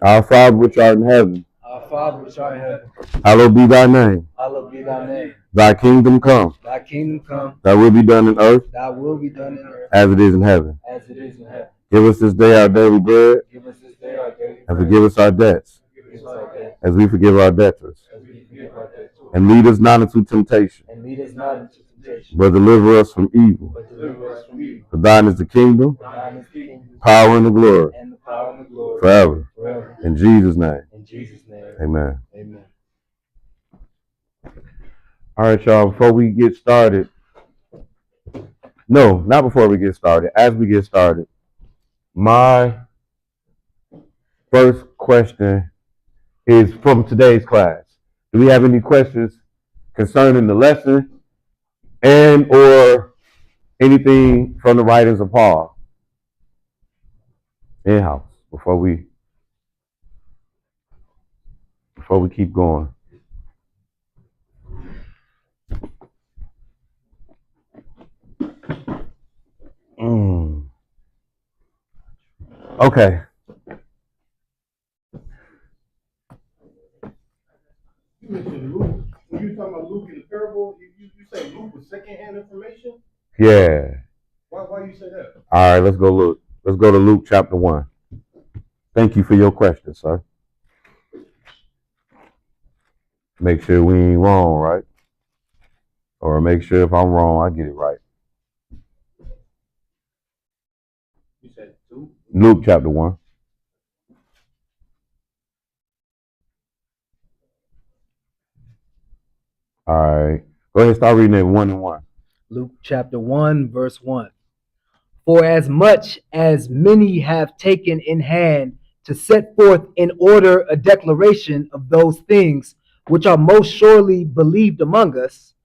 Our Father which art in heaven, Our Father which art in heaven, hallowed be thy name. hallowed be thy name. Thy kingdom come. Thy kingdom come. Thy will be done in earth. Thy will be done in earth. As it is in heaven. As it is in heaven. Give us this day our daily bread. Give us this day our daily bread. And forgive us our debts. Forgive us our debts. As we forgive our debtors. As we forgive our debtors. And lead us not into temptation. And lead us not into temptation. But deliver us from evil. But deliver us from evil. For thine is the kingdom. Thine is the kingdom. Power and the glory. And the power and the glory. Forever. Forever. In Jesus' name. In Jesus' name. Amen. Amen. All right, y'all, before we get started. No, not before we get started. As we get started, my first question is from today's class. Do we have any questions concerning the lesson and or anything from the writings of Paul? In-house, before we keep going. Okay. You mentioned Luke. When you talking about Luke in the parable, you say Luke was secondhand information? Yeah. Why you say that? All right, let's go to Luke chapter 1. Thank you for your question, sir. Make sure we ain't wrong, right? Or make sure if I'm wrong, I get it right. You said 2? Luke chapter 1. All right. Go ahead, start reading it 1 and 1. Luke chapter 1, verse 1. For as much as many have taken in hand to set forth in order a declaration of those things which are most surely believed among us,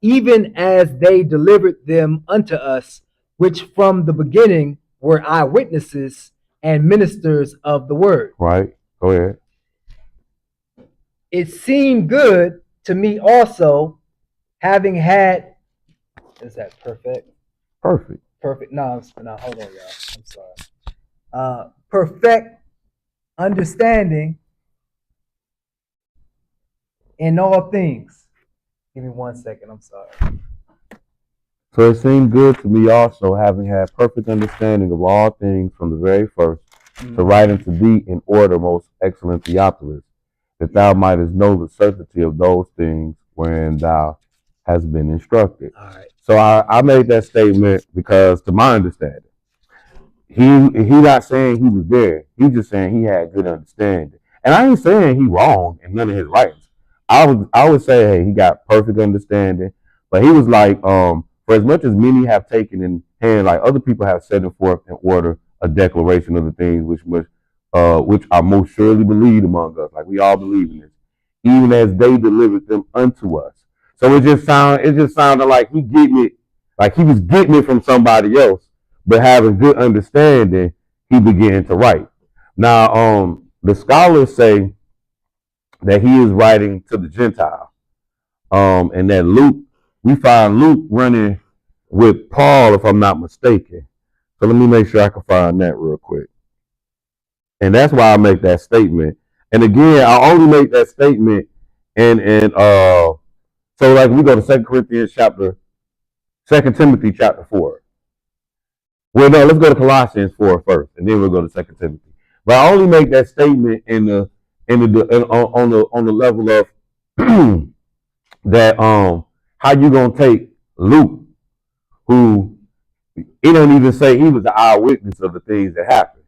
even as they delivered them unto us, which from the beginning were eyewitnesses and ministers of the word. Right. Go ahead. It seemed good to me also, having had, is that perfect? Perfect. Perfect. No, hold on, y'all. I'm sorry. Perfect understanding in all things. Give me 1 second. I'm sorry. So it seemed good to me also, having had perfect understanding of all things from the very first, to write unto thee in order, most excellent Theophilus, that thou mightest know the certainty of those things wherein thou hast been instructed. All right. So I made that statement because, to my understanding, he not saying he was there. He's just saying he had good understanding. And I ain't saying he wrong in none of his writings. I would say, hey, he got perfect understanding. But he was like, for as much as many have taken in hand, like other people have set forth in order a declaration of the things which are most surely believed among us. Like we all believe in this, even as they delivered them unto us. So it just sounded like he was getting it from somebody else, but having good understanding, he began to write. Now, the scholars say that he is writing to the Gentile, and that we find Luke running with Paul, if I'm not mistaken. So let me make sure I can find that real quick. And that's why I make that statement. And again, I only make that statement so like we go to 2 Timothy chapter 4. Well, no, let's go to Colossians 4 first, and then we'll go to 2 Timothy. But I only make that statement on the level of that how you gonna take Luke, who it don't even say he was the eyewitness of the things that happened.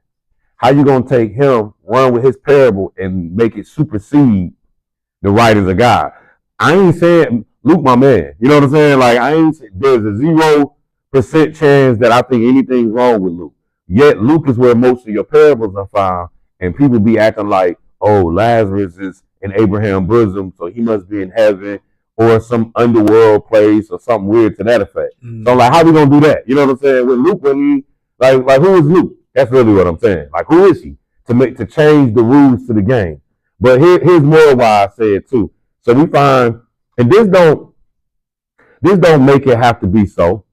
How you gonna take him, run with his parable, and make it supersede the writings of God? I ain't saying Luke, my man. You know what I'm saying? Like there's a 0% chance that I think anything's wrong with Luke. Yet Luke is where most of your parables are found, and people be acting like, oh, Lazarus is in Abraham's bosom, so he must be in heaven, or some underworld place, or something weird to that effect. So like, how we gonna do that? You know what I'm saying? With Luke, when he like who is Luke? That's really what I'm saying. Like, who is he to change the rules to the game? But here's more why I say it too. So we find, and this don't make it have to be so,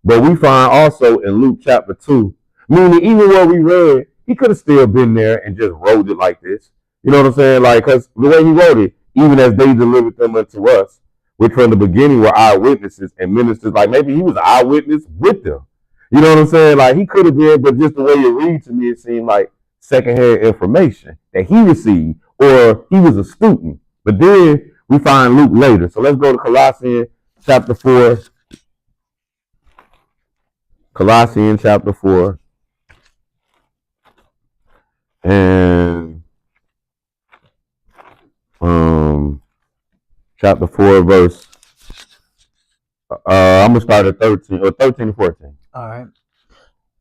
but we find also in Luke chapter 2, meaning even what we read, he could have still been there and just wrote it like this. You know what I'm saying? Like, because the way he wrote it, even as they delivered them unto us, which from the beginning were eyewitnesses and ministers, like maybe he was an eyewitness with them. You know what I'm saying? Like, he could have been, but just the way you read to me, it seemed like secondhand information that he received, or he was a student. But then we find Luke later. So let's go to Colossians chapter 4. Colossians chapter 4. And chapter 4, verse I'm gonna start at 13 and 14. All right.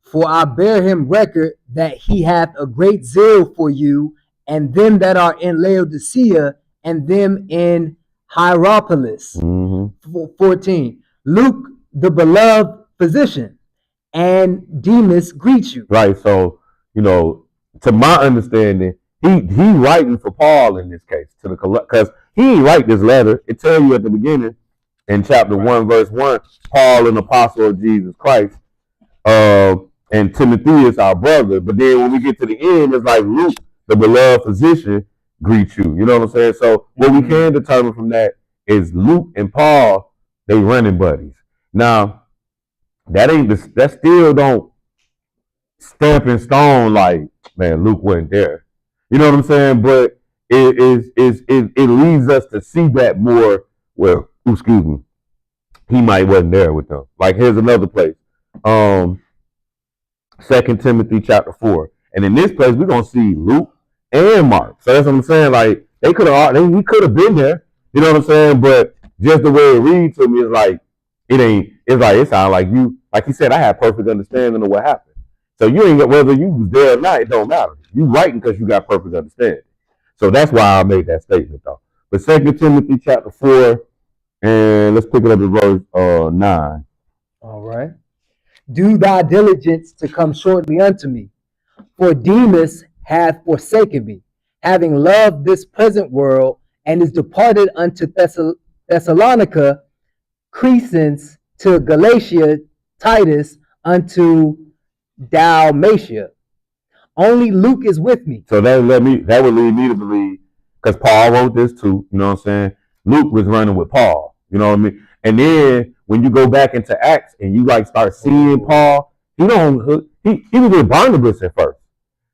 For I bear him record that he hath a great zeal for you, and them that are in Laodicea, and them in Hierapolis. 14. Luke, the beloved physician, and Demas greet you. Right. So, to my understanding, he writing for Paul in this case, because he ain't write this letter. It tells you at the beginning in chapter 1, verse 1, Paul, an apostle of Jesus Christ, and Timothy is our brother. But then when we get to the end, it's like Luke, the beloved physician, greet you. You know what I'm saying? So what we can determine from that is Luke and Paul, they running buddies. Now, that still don't stamp in stone like, man, Luke wasn't there. You know what I'm saying? But it leads us to see that more. Well, excuse me, he might wasn't there with them. Like, here's another place. 2 Timothy chapter 4. And in this place, we're gonna see Luke and Mark. So that's what I'm saying. Like, he could have been there. You know what I'm saying? But just the way it reads to me is like, it sounds like you, like he said, I have perfect understanding of what happened. So you ain't got, whether you was there or not, it don't matter. You writing because you got perfect understanding. So that's why I made that statement though. But 2 Timothy chapter 4, and let's pick it up at verse 9. All right. Do thy diligence to come shortly unto me, for Demas hath forsaken me, having loved this present world, and is departed unto Thessalonica, Crescens to Galatia, Titus unto Dalmatia. Only Luke is with me. So that would lead me to believe, because Paul wrote this too, you know what I'm saying? Luke was running with Paul, you know what I mean? And then when you go back into Acts and you like start seeing Paul, he was with Barnabas at first.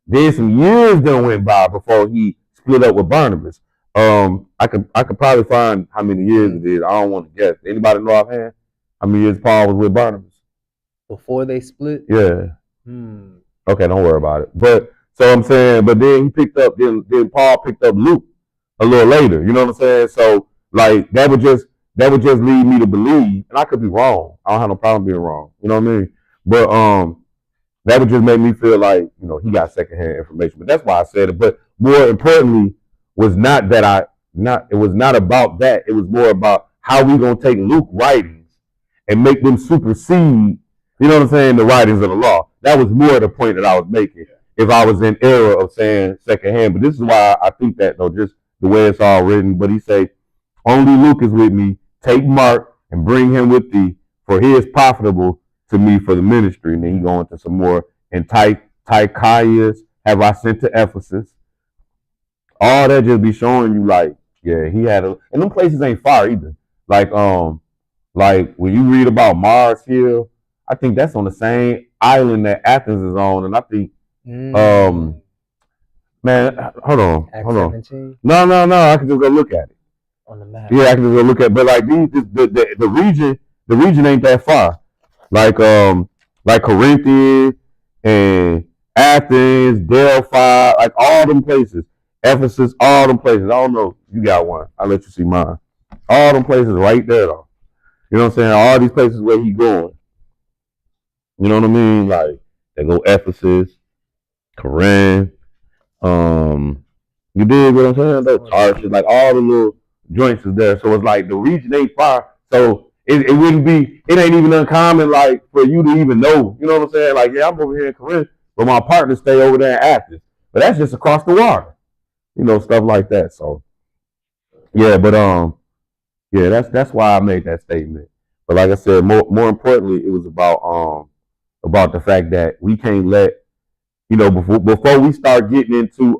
Then some years done went by before he split up with Barnabas. I could probably find how many years it is. I don't want to guess. Anybody know offhand how many years Paul was with Barnabas? Before they split? Yeah. Okay, don't worry about it. But so I'm saying, but then he picked up, then Paul picked up Luke a little later. You know what I'm saying? So like that would just lead me to believe, and I could be wrong. I don't have no problem being wrong. You know what I mean? But that would just make me feel like, he got secondhand information. But that's why I said it. But more importantly, was not that it was not about that. It was more about how we gonna take Luke writings and make them supersede, you know what I'm saying, the writings of the law. That was more the point that I was making. If I was in error of saying secondhand, but this is why I think that though, just the way it's all written. But he say, only Luke is with me. Take Mark and bring him with thee, for he is profitable to me for the ministry. And then he go into some more. And Tychius have I sent to Ephesus. All that just be showing you like, yeah, he had and them places ain't far either. Like when you read about Mars Hill, I think that's on the same island that Athens is on, and I think man, hold on. 17? No, I can just go look at it. On the map. Yeah, I can just go look at it. But like the region ain't that far. Like Corinthians and Athens, Delphi, like all them places. Ephesus, all them places. I don't know. You got one. I'll let you see mine. All them places right there though. You know what I'm saying? All these places where he going. You know what I mean? Like they go Ephesus, Corinth, you dig what I'm saying? Those Tarshish, like all the little joints is there. So it's like the region ain't far. So it ain't even uncommon like for you to even know. You know what I'm saying? Like, yeah, I'm over here in Corinth, but my partner stay over there in Athens. But that's just across the water. Stuff like that. So yeah, but that's why I made that statement. But like I said, more importantly, it was about the fact that we can't let before we start getting into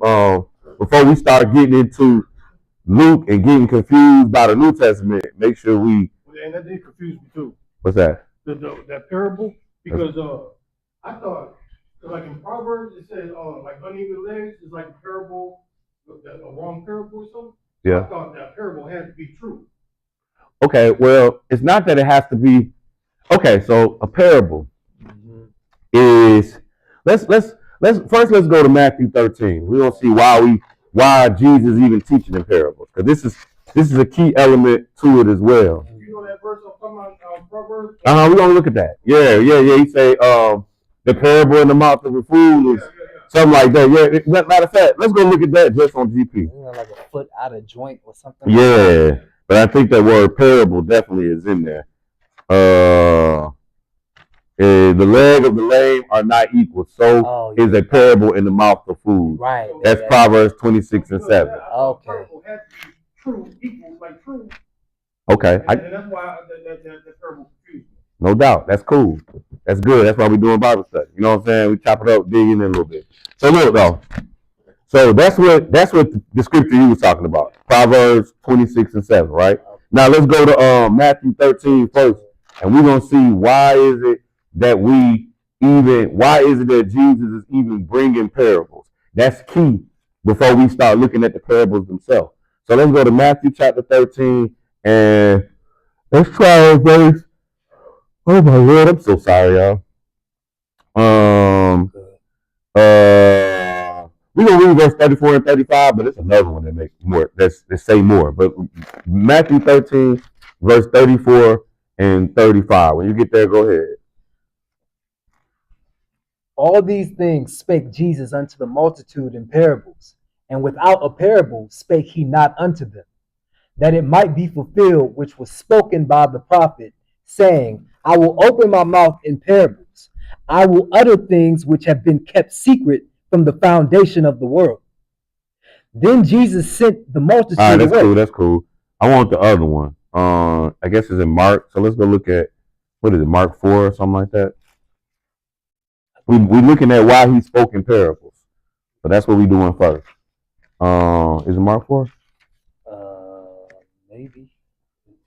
Luke and getting confused by the New Testament, make sure we. And that did confuse me too. What's that? That parable, because I thought like in Proverbs it says like uneven legs is like a parable, a wrong parable or something. Yeah. I thought that parable had to be true. Okay, well, it's not that it has to be. Okay, so a parable is let's first go to Matthew 13. We're gonna see why Jesus even teaching in parables, because this is a key element to it as well. You know that verse I'm talking about, Proverbs? We're gonna look at that. Yeah. He say the parable in the mouth of a fool is something like that. Yeah, matter of fact, let's go look at that just on GP. Like a foot out of joint or something. Yeah, but I think that word parable definitely is in there. The leg of the lame are not equal. So is a parable in the mouth of fools. Right. That's Proverbs 26:7. Okay. True, equal, like true. Okay. And that's why that parable confused me. No doubt. That's cool. That's good. That's why we're doing Bible study. You know what I'm saying? We chop it up, dig in a little bit. So look though. So that's what the scripture you was talking about. Proverbs 26:7, right? Now let's go to Matthew 13 first, and we're gonna see why is it that Jesus is even bringing parables. That's key before we start looking at the parables themselves. So let's go to Matthew chapter 13 and let's try verse. Oh my Lord, I'm so sorry, y'all. We're gonna read verse 34 and 35, but it's another one that makes more that say more. But Matthew 13, verse 34 and 35. When you get there, go ahead. All these things spake Jesus unto the multitude in parables, and without a parable spake he not unto them, that it might be fulfilled which was spoken by the prophet, saying, I will open my mouth in parables. I will utter things which have been kept secret from the foundation of the world. Then Jesus sent the multitude away. All right, that's cool. I want the other one. I guess it's in Mark. So let's go look at, what is it, Mark 4 or something like that? We're looking at why he spoke in parables. So that's what we're doing first. Is it Mark 4? Maybe.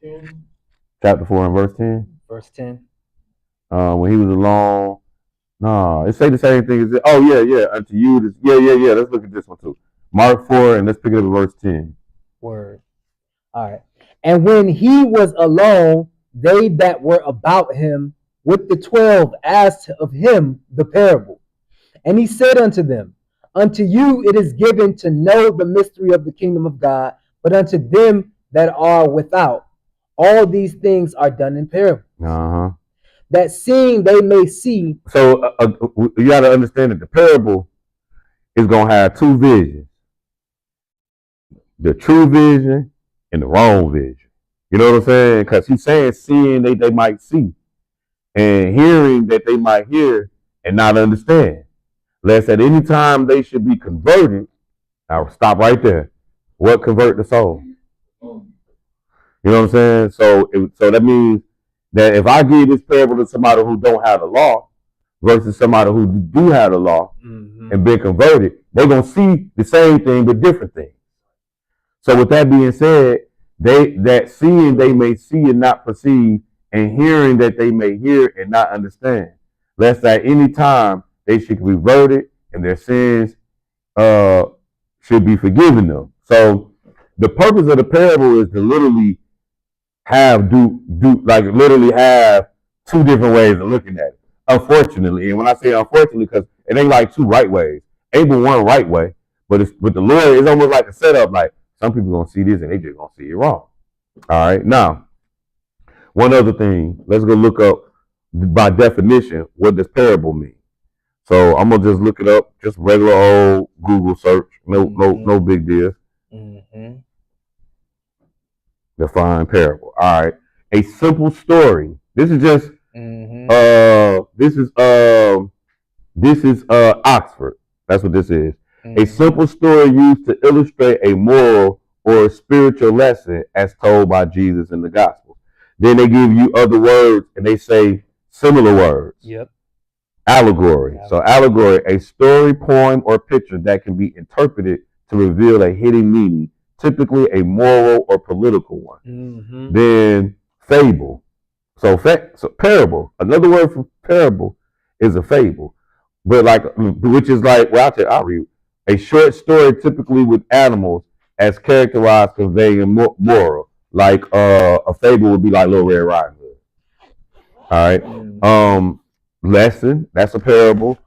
10. Chapter 4 and verse 10? Verse 10. When he was alone. No, it say the same thing as it. Oh, yeah. Unto you. Yeah. Let's look at this one too. Mark 4, and let's pick it up at verse 10. Word. All right. And when he was alone, they that were about him with the 12 asked of him the parable. And he said unto them, unto you it is given to know the mystery of the kingdom of God, but unto them that are without, all these things are done in parables. That seeing they may see. So you got to understand that the parable is going to have two visions. The true vision and the wrong vision. You know what I'm saying? Because he's saying seeing they might see, and hearing that they might hear and not understand. Lest at any time they should be converted. I'll stop right there. What convert the soul? You know what I'm saying? So that means that if I give this parable to somebody who don't have the law versus somebody who do have the law and been converted, they're going to see the same thing but different things. So with that being said, that seeing they may see and not perceive, and hearing that they may hear and not understand, lest at any time they should be reverted and their sins should be forgiven them. So the purpose of the parable is to literally have literally have two different ways of looking at it. Unfortunately, and when I say unfortunately, because it ain't like two right ways, ain't but one right way. But with the Lord, it's almost like a setup. Like some people gonna see this and they just gonna see it wrong. All right. Now, one other thing, let's go look up by definition what does parable mean. So I'm gonna just look it up, just regular old Google search, no big deal. Define parable. All right, a simple story. This is just this is Oxford. That's what this is. A simple story used to illustrate a moral or a spiritual lesson as told by Jesus in the gospel. Then they give you other words and they say similar words. Yep. Allegory. So allegory, a story, poem, or picture that can be interpreted to reveal a hidden meaning, typically a moral or political one. Mm-hmm. Then fable. So parable. Another word for parable is a fable, but which is like, well, I'll read a short story, typically with animals as characterized, conveying moral. Like a fable would be like Little Red Riding Hood. All right. Lesson. That's a parable.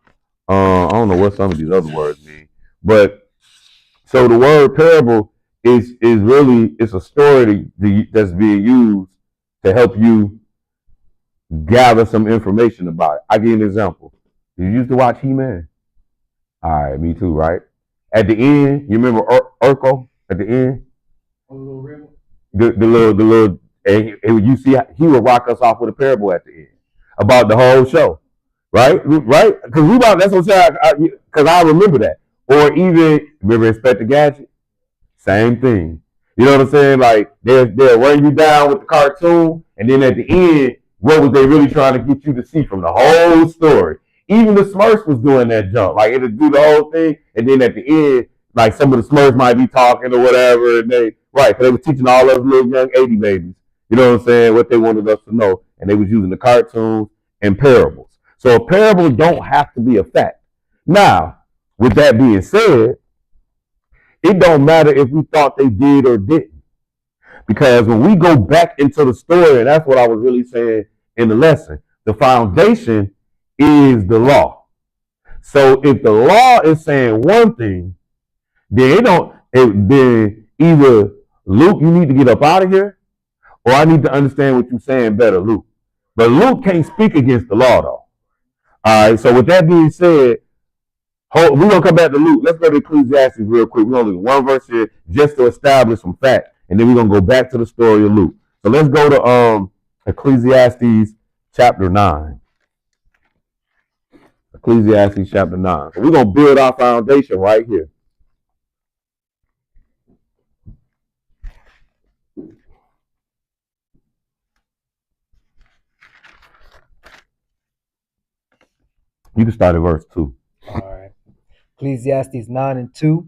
I don't know what some of these other words mean, but so the word parable is really, it's a story that's being used to help you gather some information about it. I'll give you an example. You used to watch He-Man. All right, me too, right? At the end, you remember Urkel at the end? The little, and you see, he would rock us off with a parable at the end about the whole show, right? Right? Because that's what I'm saying, because I remember that. Or even, remember Inspector Gadget? Same thing. You know what I'm saying? Like, they'll run you down with the cartoon, and then at the end, what was they really trying to get you to see from the whole story? Even the Smurfs was doing that jump. Like, it'll do the whole thing, and then at the end, like, some of the Smurfs might be talking or whatever, and they were teaching all those little young 80 babies, you know what I'm saying, what they wanted us to know, and they was using the cartoons and parables. So a parable don't have to be a fact. Now, with that being said, it don't matter if we thought they did or didn't. Because when we go back into the story, and that's what I was really saying in the lesson, the foundation is the law. So if the law is saying one thing, then then either Luke, you need to get up out of here, or I need to understand what you're saying better, Luke. But Luke can't speak against the law, though. All right, so with that being said, we're going to come back to Luke. Let's go to Ecclesiastes real quick. We're going to look at one verse here just to establish some facts, and then we're going to go back to the story of Luke. So let's go to Ecclesiastes chapter 9. Ecclesiastes chapter 9. So we're going to build our foundation right here. You can start at verse 2. All right. Ecclesiastes 9:2.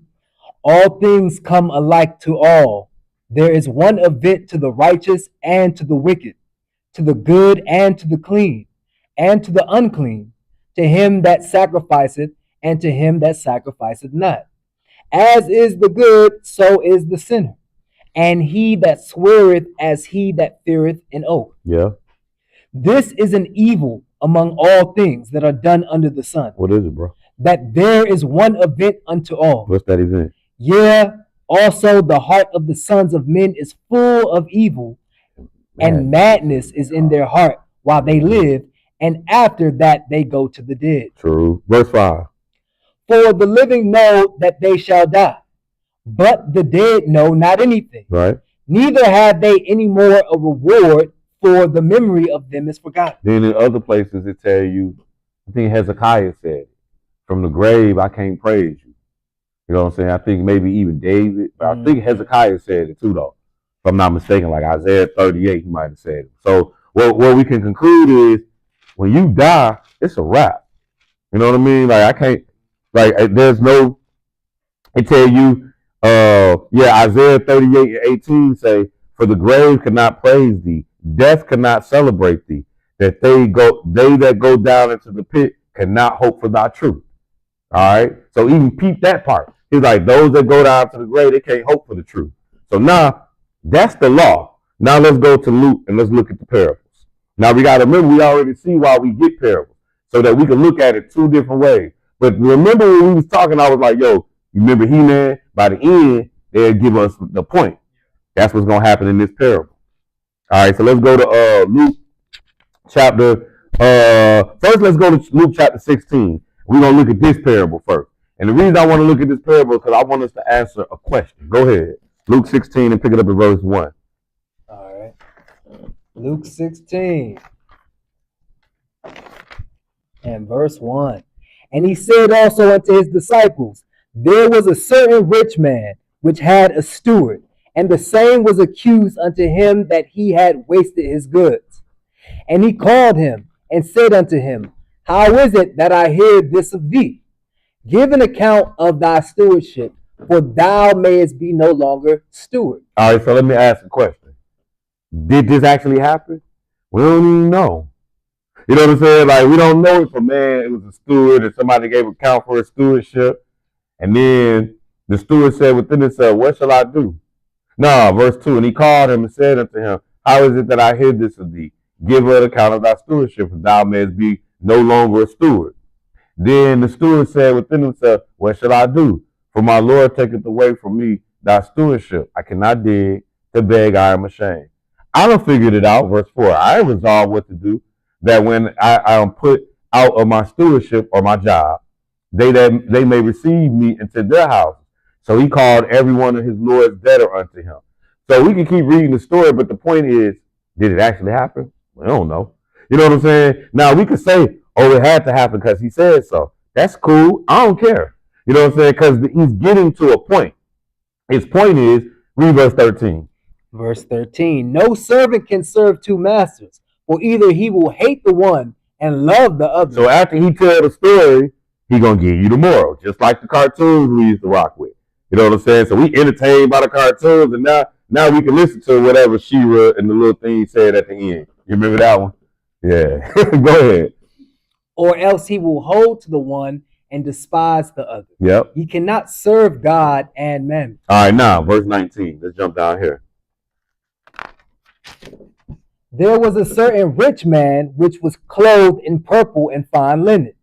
All things come alike to all. There is one event to the righteous and to the wicked, to the good and to the clean, and to the unclean, to him that sacrificeth and to him that sacrificeth not. As is the good, so is the sinner, and he that sweareth as he that feareth an oath. Yeah. This is an evil among all things that are done under the sun. What is it, bro? That there is one event unto all. What's that event? Yeah, also the heart of the sons of men is full of evil, and madness is in their heart while they live, and after that they go to the dead. True. Verse 5. For the living know that they shall die, but the dead know not anything. Right. Neither have they any more a reward, for the memory of them is forgotten. Then in other places it tell you, I think Hezekiah said, from the grave I can't praise you. You know what I'm saying? I think maybe even David, but I think Hezekiah said it too, though. If I'm not mistaken, like Isaiah 38, he might have said it. So what we can conclude is, when you die, it's a wrap. You know what I mean? Like, I can't, like, there's no, it tell you, Isaiah 38 and 18 say, for the grave cannot praise thee, death cannot celebrate thee, that they that go down into the pit cannot hope for thy truth. All right? So even peep that part. He's like, those that go down to the grave, they can't hope for the truth. So now, that's the law. Now let's go to Luke and let's look at the parables. Now we got to remember, we already see why we get parables, so that we can look at it two different ways. But remember when we was talking, I was like, yo, you remember He-Man? By the end, they'll give us the point. That's what's going to happen in this parable. All right, so let's go to Luke chapter, first let's go to Luke chapter 16. We're going to look at this parable first. And the reason I want to look at this parable is because I want us to answer a question. Go ahead. Luke 16 and pick it up at verse 1. All right. Luke 16 and verse 1. And he said also unto his disciples, there was a certain rich man which had a steward, and the same was accused unto him that he had wasted his goods. And he called him and said unto him, How is it that I hear this of thee? Give an account of thy stewardship, for thou mayest be no longer steward. All right, so let me ask a question. Did this actually happen? We don't even know. You know what I'm saying? Like, we don't know if a man it was a steward and somebody gave account for his stewardship, and then the steward said within himself, "What shall I do?" No, verse 2, and he called him and said unto him, How is it that I hear this of thee? Give an account of thy stewardship, for thou mayest be no longer a steward. Then the steward said within himself, What shall I do? For my Lord taketh away from me thy stewardship. I cannot dig, to beg I am ashamed. I done figured it out, verse 4. I resolved what to do, that when I am put out of my stewardship or my job, they may receive me into their house. So he called every one of his Lord's debtor unto him. So we can keep reading the story, but the point is, did it actually happen? We don't know. You know what I'm saying? Now we could say, oh, it had to happen because he said so. That's cool. I don't care. You know what I'm saying? Because he's getting to a point. His point is, read verse 13. Verse 13. No servant can serve two masters, for either he will hate the one and love the other. So after he tells the story, he going to give you the moral, just like the cartoons we used to rock with. You know what I'm saying? So we entertained by the cartoons, and now we can listen to whatever She-Ra and the little thing he said at the end. You remember that one? Yeah. Go ahead. Or else he will hold to the one and despise the other. Yep. He cannot serve God and mammon. All right, now, verse 19. Let's jump down here. There was a certain rich man which was clothed in purple and fine linen,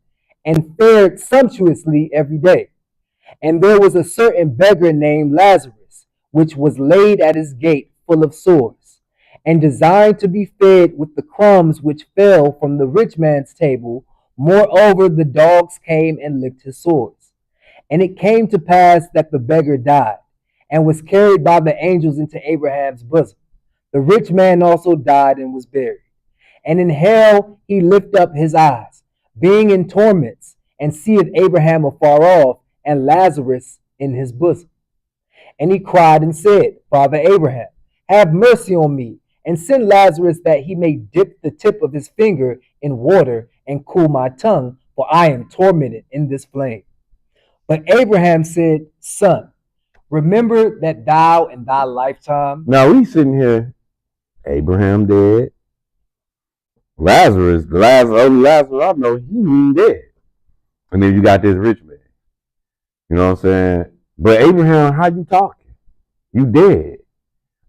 and fared sumptuously every day. And there was a certain beggar named Lazarus, which was laid at his gate full of sores, and desiring to be fed with the crumbs which fell from the rich man's table. Moreover, the dogs came and licked his sores. And it came to pass that the beggar died, and was carried by the angels into Abraham's bosom. The rich man also died and was buried. And in hell he lifted up his eyes, being in torments, and seeth Abraham afar off, and Lazarus in his bosom. And he cried and said, Father Abraham, have mercy on me, and send Lazarus that he may dip the tip of his finger in water and cool my tongue, for I am tormented in this flame. But Abraham said, Son, remember that thou in thy lifetime. Now we sitting here, Abraham dead. Lazarus, only Lazarus I know, he ain't dead. And then you got this rich man. You know what I'm saying? But Abraham, how you talking? You dead.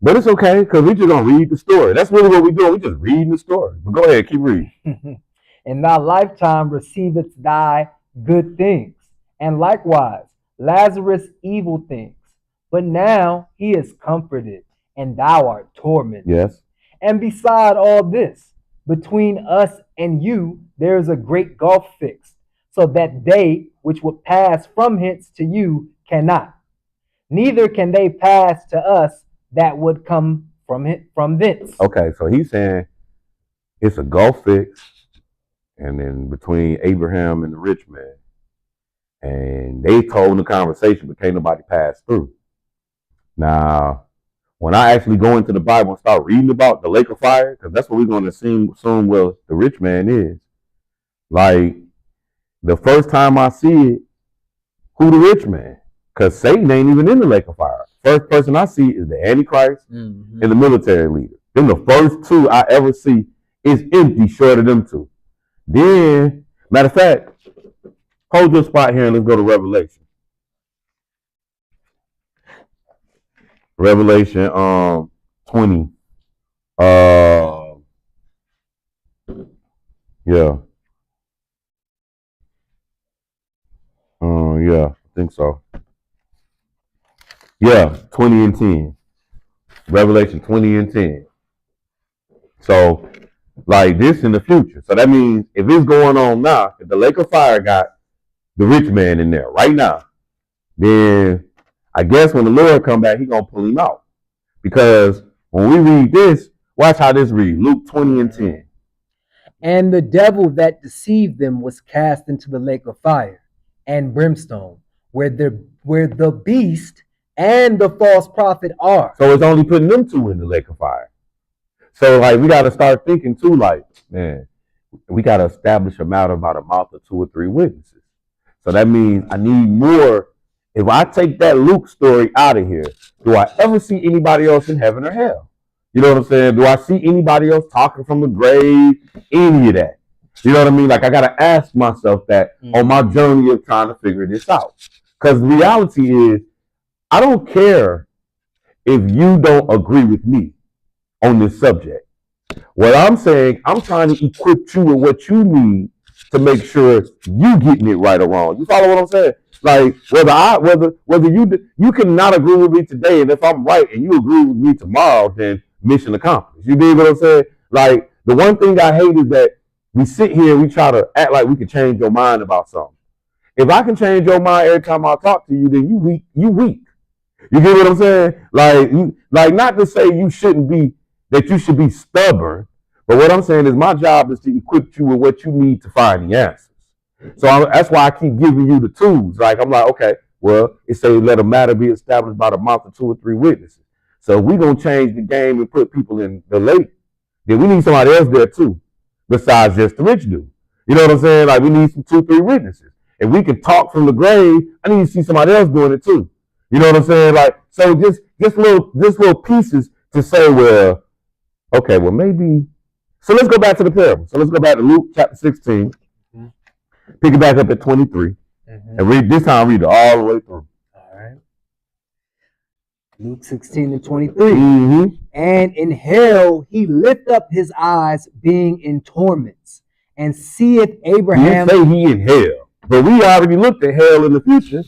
But it's okay, because we just going to read the story. That's really what we're doing. We're just reading the story. But go ahead, keep reading. In thy lifetime receivest thy good things, and likewise Lazarus evil things. But now he is comforted, and thou art tormented. Yes. And beside all this, between us and you there is a great gulf fixed, so that they which would pass from hence to you cannot, neither can they pass to us that would come from thence. Okay, so he's saying it's a gulf fix, and then between Abraham and the rich man, and they told the conversation, but can't nobody pass through. Now, when I actually go into the Bible and start reading about the lake of fire, because that's what we're going to assume well the rich man is. Like, the first time I see it, who the rich man? Because Satan ain't even in the lake of fire. First person I see is the Antichrist and the military leader. Then the first two I ever see is empty short of them two. Then, matter of fact, hold your spot here and let's go to Revelation. Revelation 20. Yeah. Yeah, I think so. Yeah, 20 and 10. Revelation 20 and 10. So, like this in the future. So that means if it's going on now, if the lake of fire got the rich man in there right now, then I guess when the Lord come back, he's going to pull him out. Because when we read this, watch how this reads. Luke 20 and 10. And the devil that deceived them was cast into the lake of fire and brimstone, where the beast and the false prophet are. So it's only putting them two in the lake of fire. So like we got to start thinking too, like, man, we got to establish a matter by the mouth of 2 or 3 witnesses. So that means I need more. If I take that Luke story out of here, do I ever see anybody else in heaven or hell? You know what I'm saying? Do I see anybody else talking from the grave? Any of that? You know what I mean? Like I gotta ask myself that on my journey of trying to figure this out. Because the reality is, I don't care if you don't agree with me on this subject. What I'm saying, I'm trying to equip you with what you need to make sure you getting it right or wrong. You follow what I'm saying? Like whether you can not agree with me today, and if I'm right and you agree with me tomorrow, then mission accomplished. You dig what I'm saying? Like the one thing I hate is that we sit here and we try to act like we can change your mind about something. If I can change your mind every time I talk to you, then you weak. You weak. You get what I'm saying? Like not to say you shouldn't be that you should be stubborn, but what I'm saying is my job is to equip you with what you need to find the answers. That's why I keep giving you the tools. Like I'm like, okay, well, it say let a matter be established by the mouth of 2 or 3 witnesses. So if we gonna change the game and put people in the lake, then we need somebody else there too, besides just the rich dude. You know what I'm saying? Like we need some 2, 3 witnesses. If we can talk from the grave, I need to see somebody else doing it too. You know what I'm saying? Like so, just little pieces to say, well, okay, well maybe. So let's go back to the parable. So let's go back to Luke chapter 16, pick it back up at 23, and read this time. Read it all the way through. All right. Luke 16 and 23. And in hell he lift up his eyes, being in torments, and seeth Abraham. He say he in hell, but we already looked at hell in the future.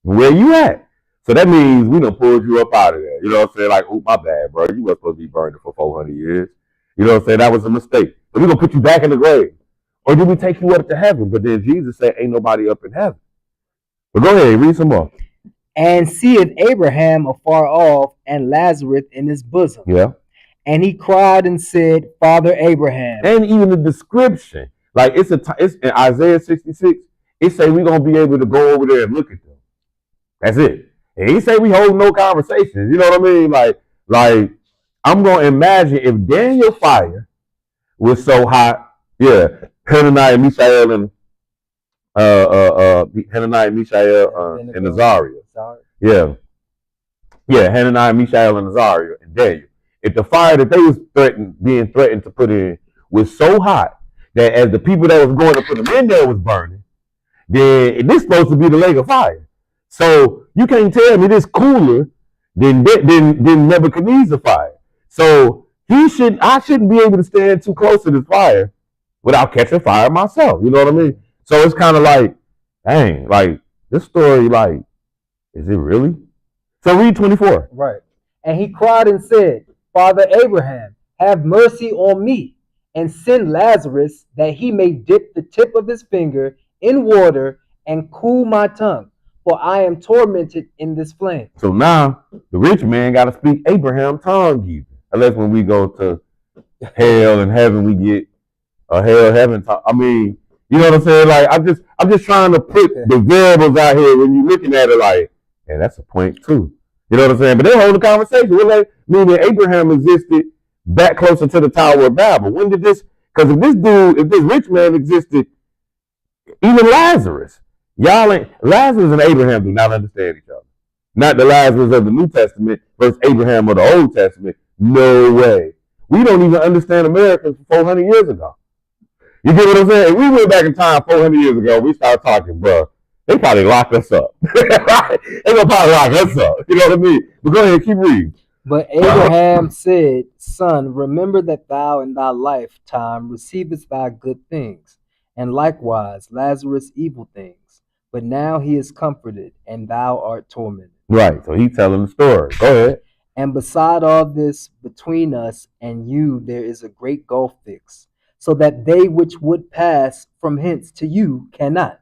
Where you at? So that means we done pulled you up out of there. You know what I'm saying? Like, oh, my bad, bro. You were supposed to be burning for 400 years. You know what I'm saying? That was a mistake. So we're going to put you back in the grave. Or do we take you up to heaven? But then Jesus said, ain't nobody up in heaven. But go ahead, read some more. And seeth Abraham afar off, and Lazarus in his bosom. Yeah. And he cried and said, Father Abraham. And even the description, like it's in Isaiah 66, it say we're going to be able to go over there and look at them. That's it. And he say we hold no conversations. You know what I mean? Like I'm gonna imagine if Daniel fire was so hot, yeah, Hananiah, Mishael, and Hananiah, Mishael, and Azariah. Yeah. Yeah, Hananiah, Mishael, and Azariah, and Daniel. If the fire that they was being threatened to put in was so hot that as the people that was going to put them in there was burning, then this supposed to be the lake of fire. So you can't tell me this cooler than Nebuchadnezzar fire. So I shouldn't be able to stand too close to this fire without catching fire myself. You know what I mean? So it's kind of like, dang, like this story, like, is it really? So read 24. Right. And he cried and said, Father Abraham, have mercy on me, and send Lazarus that he may dip the tip of his finger in water and cool my tongue, for I am tormented in this flame. So now the rich man got to speak Abraham tongue even. Unless when we go to hell and heaven, we get a hell heaven tongue. I mean, you know what I'm saying? Like I'm just trying to put the variables out here when you're looking at it like, yeah, that's a point too. You know what I'm saying? But they hold a conversation. Meaning Abraham existed back closer to the Tower of Babel. When did this? Because if this rich man existed, even Lazarus and Abraham do not understand each other. Not the Lazarus of the New Testament versus Abraham of the Old Testament. No way. We don't even understand Americans 400 years ago. You get what I'm saying? If we went back in time 400 years ago, we started talking, bro, they probably lock us up. They gonna probably lock us up. You know what I mean? But go ahead, keep reading. But Abraham said, Son, remember that thou in thy lifetime receivest thy good things, and likewise Lazarus evil things. But now he is comforted, and thou art tormented. Right, so he's telling the story. Go ahead. And beside all this, between us and you there is a great gulf fixed, so that they which would pass from hence to you cannot,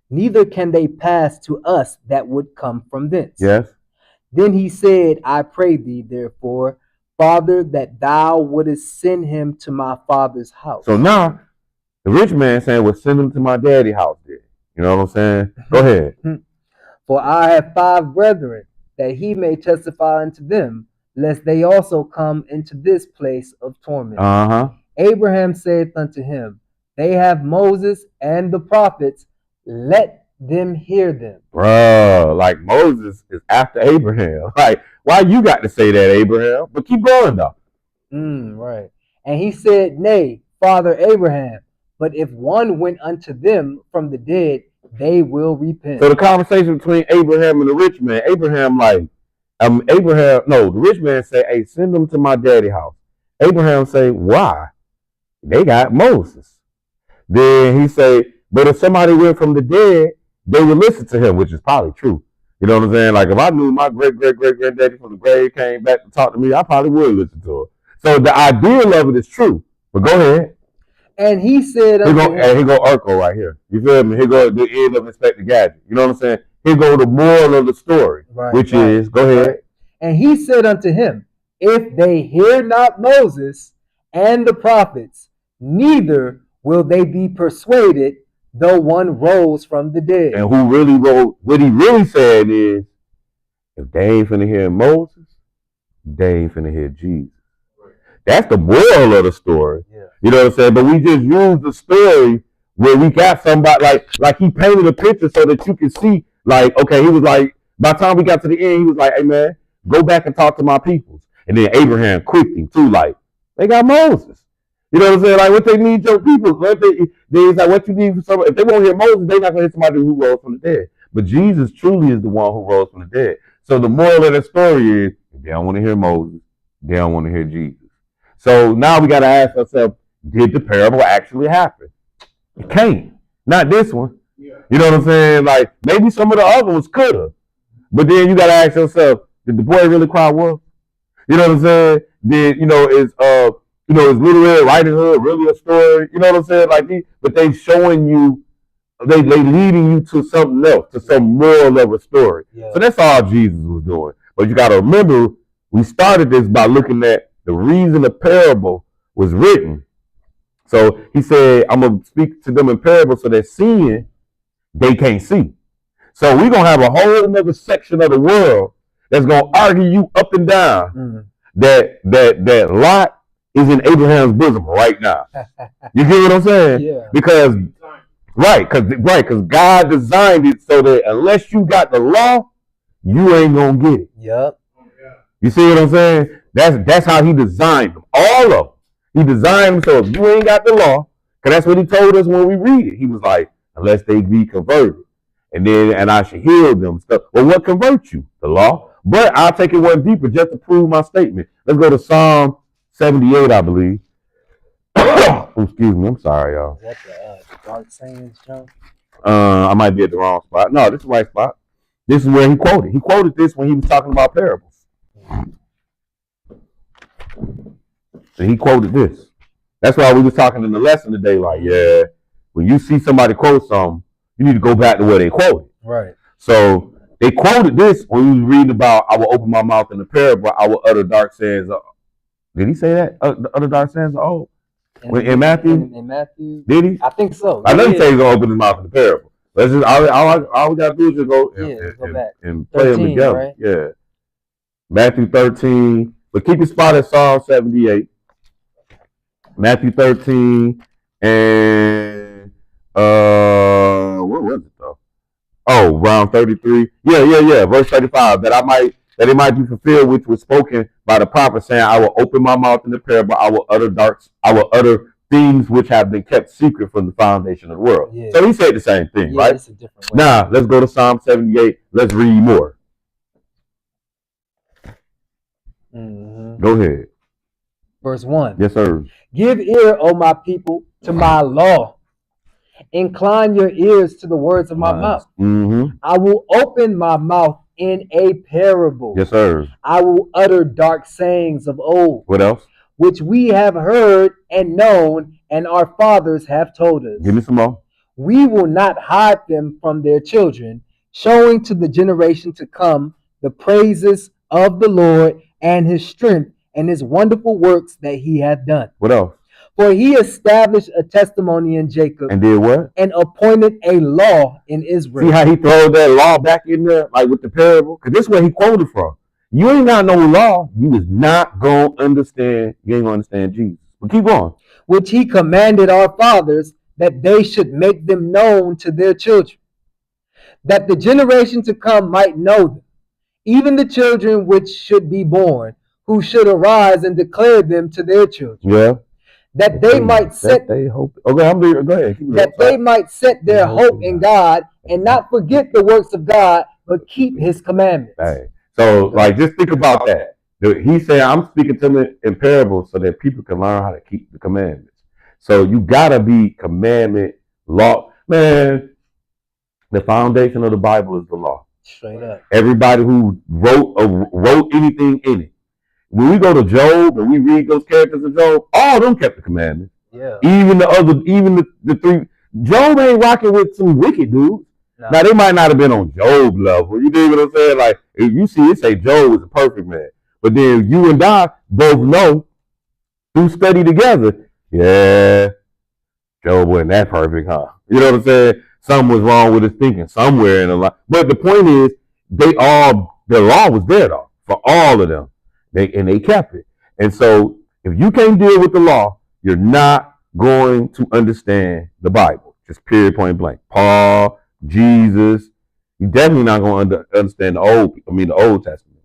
neither can they pass to us that would come from thence. Yes. Then he said, I pray thee, therefore, Father, that thou wouldest send him to my father's house. So now, the rich man saying, well, send him to my daddy's house there. You know what I'm saying? Go ahead. For I have 5 brethren, that he may testify unto them, lest they also come into this place of torment. Uh-huh. Abraham saith unto him, They have Moses and the prophets. Let them hear them. Bruh, like Moses is after Abraham. Like, why you got to say that, Abraham? But keep going though. Right. And he said, Nay, Father Abraham, but if one went unto them from the dead, they will repent. So the conversation between Abraham and the rich man, the rich man say, hey, send them to my daddy house. Abraham say, why? They got Moses. Then he say, but if somebody went from the dead, they would listen to him, which is probably true. You know what I'm saying? Like if I knew my great granddaddy from the grave came back to talk to me, I probably would listen to her. So the ideal of it is true. But go ahead. And he said, here go Urkel right here. You feel me? Here go the end of Inspector Gadget. You know what I'm saying? Here go the moral of the story, which is, go ahead. Right. And he said unto him, if they hear not Moses and the prophets, neither will they be persuaded, though one rose from the dead. And who really wrote, what he really said is, if they ain't finna hear Moses, they ain't finna hear Jesus. That's the moral of the story. Yeah. You know what I'm saying? But we just used the story where we got somebody, like he painted a picture so that you can see, like, okay, he was like, by the time we got to the end, he was like, hey man, go back and talk to my peoples. And then Abraham quicked him too, like, they got Moses. You know what I'm saying? Like, what they need your people. What you need for somebody. If they won't hear Moses, they're not going to hear somebody who rose from the dead. But Jesus truly is the one who rose from the dead. So the moral of the story is, if they don't want to hear Moses, they don't want to hear Jesus. So now we got to ask ourselves, did the parable actually happen? It can't. Not this one. Yeah. You know what I'm saying? Like, maybe some of the other ones could have. But then you got to ask yourself, did the boy really cry wolf? You know what I'm saying? Did, is Little Red Riding Hood really a story? You know what I'm saying? Like, but they showing you, they leading you to something else, to some moral of a story. Yeah. So that's all Jesus was doing. But you got to remember, we started this by looking at the reason the parable was written. So he said, I'm going to speak to them in parable so that seeing, they can't see. So we're going to have a whole other section of the world that's going to argue you up and down that Lot is in Abraham's bosom right now. You get what I'm saying? Yeah. Because God designed it so that unless you got the law, you ain't going to get it. Yep. You see what I'm saying? That's how he designed them. All of them. He designed them so if you ain't got the law, because that's what he told us when we read it. He was like, unless they be converted. And I should heal them. Stuff. Well, what converts you? The law. But I'll take it one deeper just to prove my statement. Let's go to Psalm 78, I believe. Excuse me. I'm sorry, y'all. Is that the dark sayings, John? I might be at the wrong spot. No, this is the right spot. This is where he quoted. He quoted this when he was talking about parables. And he quoted this. That's why we was talking in the lesson today. Like, yeah, when you see somebody quote something, you need to go back to where they quoted. Right. So they quoted this when we was reading about, I will open my mouth in the parable, I will utter dark sayings. Did he say that? Utter dark sayings? Oh, in Matthew? In Matthew? Did he? I think so. I know he said he's going to open his mouth in the parable. Let's just, all we got to do is just go, go back. And play 13, them together. Right? Yeah. Matthew 13. But keep your spot at Psalm 78. Matthew 13 and what was it though? Oh, around 33. Yeah. Verse 35. That it might be fulfilled which was spoken by the prophet, saying, I will open my mouth in the parable, I will utter things which have been kept secret from the foundation of the world. Yeah. So he said the same thing, right? It's a different way. Now let's go to Psalm 78. Let's read more. Mm-hmm. Go ahead. Verse 1. Yes, sir. Give ear, O my people, to my law. Incline your ears to the words of my mouth. Mm-hmm. I will open my mouth in a parable. Yes, sir. I will utter dark sayings of old. What else? Which we have heard and known, and our fathers have told us. Give me some more. We will not hide them from their children, showing to the generation to come the praises of the Lord and his strength and his wonderful works that he hath done. What else? For he established a testimony in Jacob. And did what? And appointed a law in Israel. See how he throws that law back in there, like with the parable? Because this is where he quoted from. You ain't got no law, you is not going to understand, you ain't going to understand Jesus. But keep going. Which he commanded our fathers that they should make them known to their children, that the generation to come might know them, even the children which should be born, who should arise and declare them to their children. Yeah. That they might set they hope. Okay, I'm doing. Go ahead. that they might set their hope in God and not forget the works of God, but keep His commandments. Hey. So, like, just think about that. He said, "I'm speaking to them in parables so that people can learn how to keep the commandments." So you gotta be commandment law, man. The foundation of the Bible is the law. Straight up. Everybody who wrote anything in it. When we go to Job and we read those characters of Job, all of them kept the commandments. Yeah. Even the three. Job ain't rocking with some wicked dudes. No. Now they might not have been on Job level. You dig what I'm saying? Like if you see it say Job is a perfect man, but then you and I both know through study together. Yeah, Job wasn't that perfect, huh? You know what I'm saying? Something was wrong with his thinking somewhere in the life. But the point is, the law was there though for all of them. They kept it. And so if you can't deal with the law, you're not going to understand the Bible. Just period, point blank. Paul, Jesus, you're definitely not going to understand the Old Testament.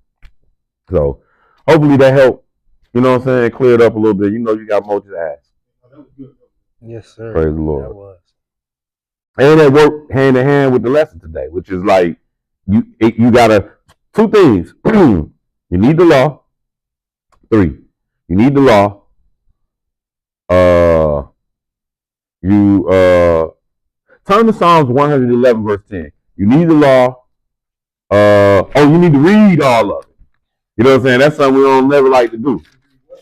So hopefully that helped, you know what I'm saying, clear it up a little bit. You know you got more to ask. Yes, sir. Praise the Lord. That was. And that worked hand in hand with the lesson today, which is like you gotta two things. You need the law. 3, you need the law. You turn to Psalms 111 verse 10. You need the law. You need to read all of it. You know what I'm saying? That's something we don't never like to do.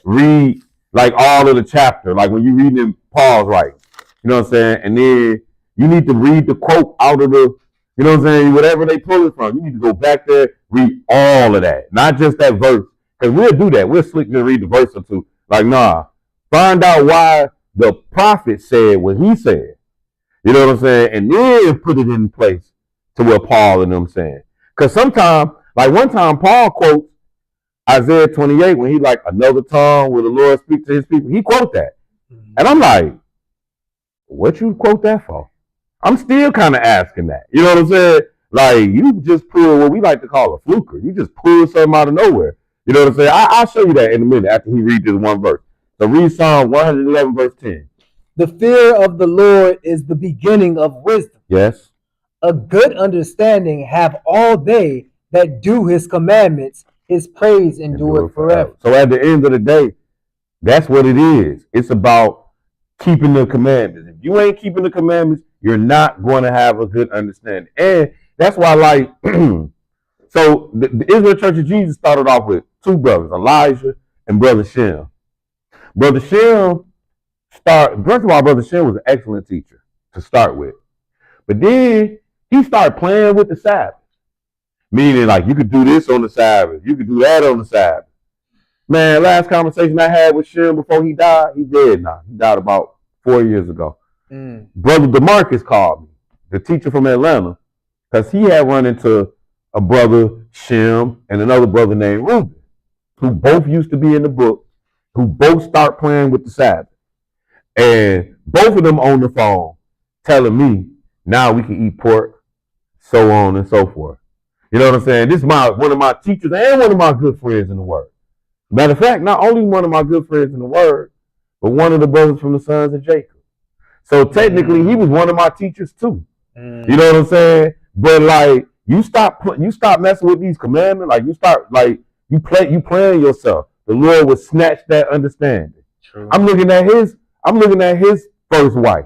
Read like all of the chapter, like when you read in Paul's writing. You know what I'm saying? And then you need to read the quote out of the, you know what I'm saying, whatever they pull it from. You need to go back there, read all of that, not just that verse. Because we'll do that. We'll slick just read the verse or two. Like, nah. Find out why the prophet said what he said. You know what I'm saying? And then put it in place to what Paul and them saying. Because sometimes, like one time Paul quotes Isaiah 28 when he like, another tongue will the Lord speak to his people. He quote that. And I'm like, what you quote that for? I'm still kind of asking that. You know what I'm saying? Like, you just pull what we like to call a fluker. You just pull something out of nowhere. You know what I'm saying? I'll show you that in a minute after he reads this one verse. So read Psalm 111 verse 10. The fear of the Lord is the beginning of wisdom. Yes. A good understanding have all they that do his commandments. His praise endureth forever. So at the end of the day, that's what it is. It's about keeping the commandments. If you ain't keeping the commandments, you're not going to have a good understanding. And that's why, like, so the Israel Church of Jesus started off with 2 brothers, Elijah and Brother Shem. Brother Shem first of all, Brother Shem was an excellent teacher to start with. But then he started playing with the Sabbath. Meaning, like, you could do this on the Sabbath. You could do that on the Sabbath. Man, last conversation I had with Shem before he died, he dead now. He died about 4 years ago. Brother DeMarcus called me, the teacher from Atlanta, because he had run into a brother, Shem, and another brother named Reuben, who both used to be in the book, who both start playing with the Sabbath. And both of them on the phone telling me, now we can eat pork, so on and so forth. You know what I'm saying? This is one of my teachers and one of my good friends in the Word. Matter of fact, not only one of my good friends in the Word, but one of the brothers from the sons of Jacob. So technically, he was one of my teachers too. You know what I'm saying? But like, you stop messing with these commandments. Like you playing yourself. The Lord would snatch that understanding. True. I'm looking at his first wife,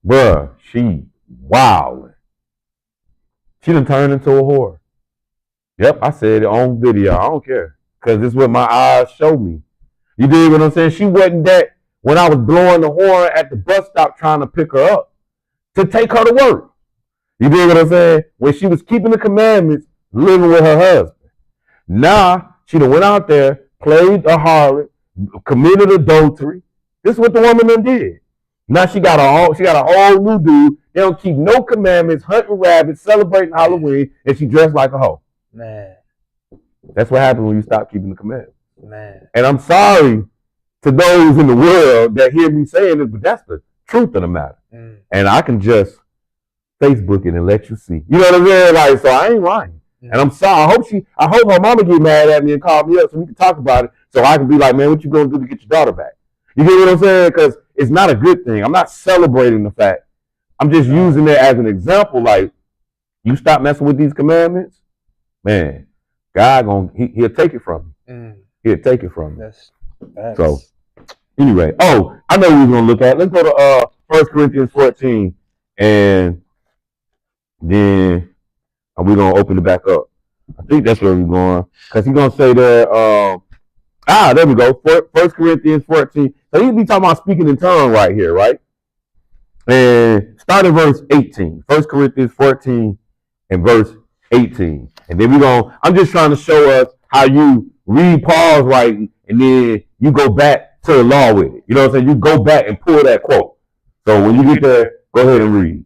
bruh. She wilding. She done turned into a whore. Yep, I said it on video. I don't care. Because this is what my eyes show me. You dig what I'm saying? She wasn't that when I was blowing the horn at the bus stop trying to pick her up to take her to work. You dig what I'm saying? When she was keeping the commandments, living with her husband. Now, she done went out there, played a harlot, committed adultery. This is what the woman done did. Now she got a whole new dude. They don't keep no commandments, hunting rabbits, celebrating Halloween, and she dressed like a hoe. Man. That's what happens when you stop keeping the commandments. Man. And I'm sorry to those in the world that hear me saying this, but that's the truth of the matter. and I can just Facebook it and let you see. You know what I'm saying? Like, so I ain't lying. And I'm sorry. I hope her mama get mad at me and call me up so we can talk about it. So I can be like, man, what you gonna do to get your daughter back? You get what I'm saying? Because it's not a good thing. I'm not celebrating the fact. I'm just using it as an example. Like, you stop messing with these commandments, man. God he'll take it from you. He'll take it from you. So anyway, I know we was gonna look at. Let's go to 1 Corinthians 14, and then we're gonna open it back up. I think that's where we're going because he's gonna say that. There we go. 1 Corinthians 14. So he'll be talking about speaking in tongues right here, right? And start at verse 18. 1 Corinthians 14 and verse 18. And then I'm just trying to show us how you read Paul's writing and then you go back to the law with it. You know what I'm saying? You go back and pull that quote. So when you get there, go ahead and read.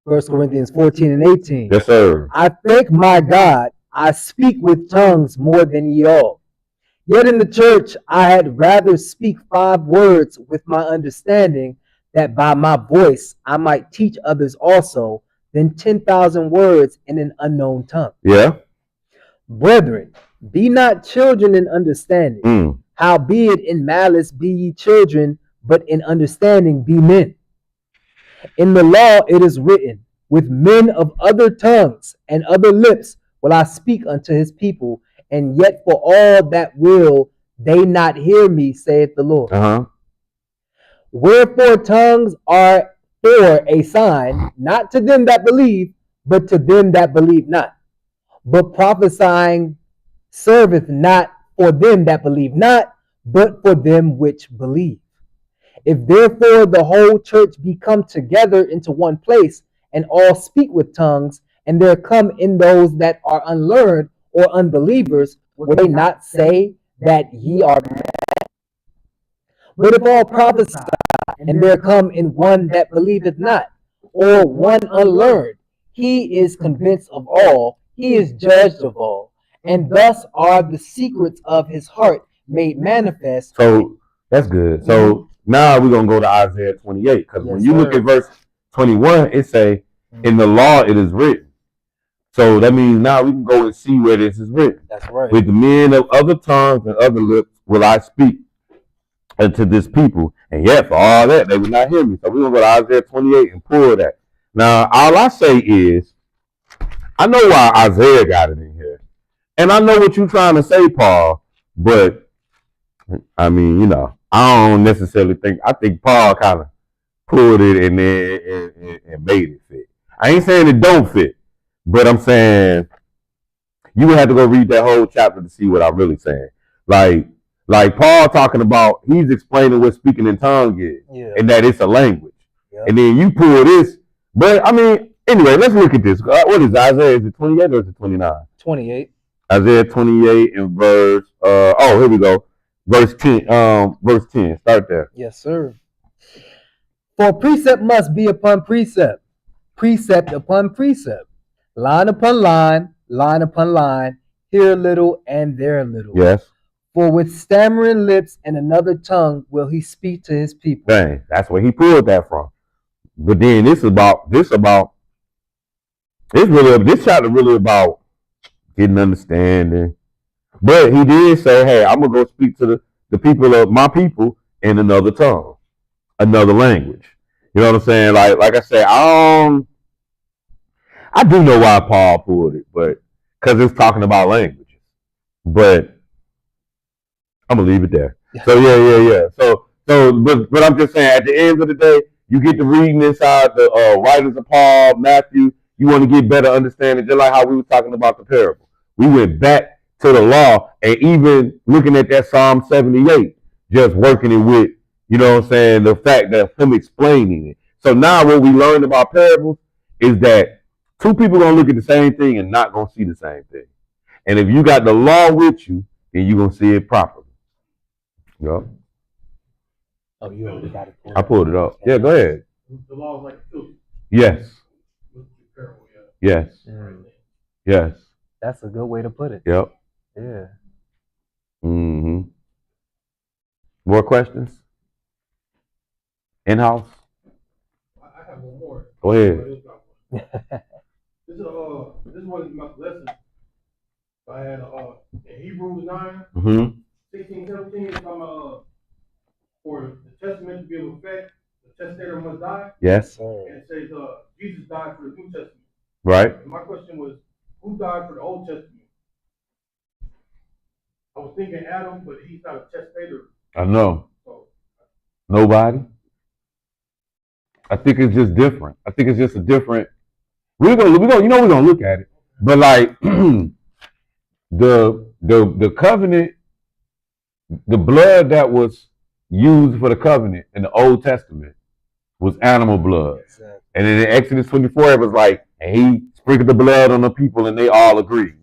1 Corinthians 14 and 18. Yes, sir. I thank my God, I speak with tongues more than ye all. Yet in the church I had rather speak 5 words with my understanding, that by my voice I might teach others also, than 10,000 words in an unknown tongue. Yeah. Brethren, be not children in understanding. Howbeit in malice be ye children, but in understanding be men. In the law it is written, with men of other tongues and other lips will I speak unto his people, and yet for all that will they not hear me, saith the Lord. Wherefore tongues are for a sign, not to them that believe, but to them that believe not. But prophesying serveth not for them that believe not, but for them which believe. If therefore the whole church be come together into one place, and all speak with tongues, and there come in those that are unlearned or unbelievers, will they not say that ye are mad? But if all prophesy, and there come in one that believeth not, or one unlearned, he is convinced of all, he is judged of all, and thus are the secrets of his heart made manifest. So that's good. So now we're gonna go to Isaiah 28, because when you look at verse 21, it say, in the law it is written. So that means now we can go and see where this is written. That's right. With the men of other tongues and other lips will I speak unto this people, and yet for all that they will not hear me. So we're gonna go to Isaiah 28 and pull that. Now all I say is, I know why Isaiah got it in here, and I know what you're trying to say, Paul, but I mean, I don't necessarily think. I think Paul kind of pulled it and then and made it fit. I ain't saying it don't fit, but I'm saying you would have to go read that whole chapter to see what I'm really saying. Like Paul talking about, he's explaining what speaking in tongues is, and that it's a language. And then you pull this, but I mean, anyway, let's look at this. What is Isaiah? Is it 28 or is it 29? 28. Isaiah 28 and verse. Here we go. Verse 10. Verse 10. Start there. Yes, sir. For precept must be upon precept, precept upon precept, line upon line, line upon line, here a little and there a little. Yes. For with stammering lips and another tongue will he speak to his people. Dang, that's where he pulled that from. But then this chapter really about getting understanding. But he did say, hey, I'm gonna go speak to the people of my people in another tongue, another language. You know what I'm saying? Like I said, I do know why Paul pulled it, but because it's talking about languages. But I'm gonna leave it there. So yeah. But I'm just saying, at the end of the day, you get to reading inside the writings of Paul, Matthew. You want to get better understanding, just like how we were talking about the parable. We went back to the law, and even looking at that Psalm 78, just working it with, you know what I'm saying, the fact that him explaining it. So now what we learned about parables is that two people gonna look at the same thing and not gonna see the same thing. And if you got the law with you, then you're gonna see it properly. Yep. Oh, you already got it. I pulled it up. Yeah, go ahead. The law is like a filter. Yes. Yes. Yes. That's a good way to put it. Yep. Yeah. More questions? In-house? Go ahead. This was my lesson. I had in Hebrews 9, Mm-hmm. 16, 17, it's talking about for the testament to be of effect, the testator must die. Yes. And it says Jesus died for the New Testament. Right. And my question was, who died for the Old Testament? I was thinking Adam, but he's not a testator. I know. So, nobody. I think it's just different. I think it's just a different. We're gonna look at it, but like the covenant, the blood that was used for the covenant in the Old Testament was animal blood, exactly. And then in Exodus 24, it was like, and he sprinkled the blood on the people, and they all agreed.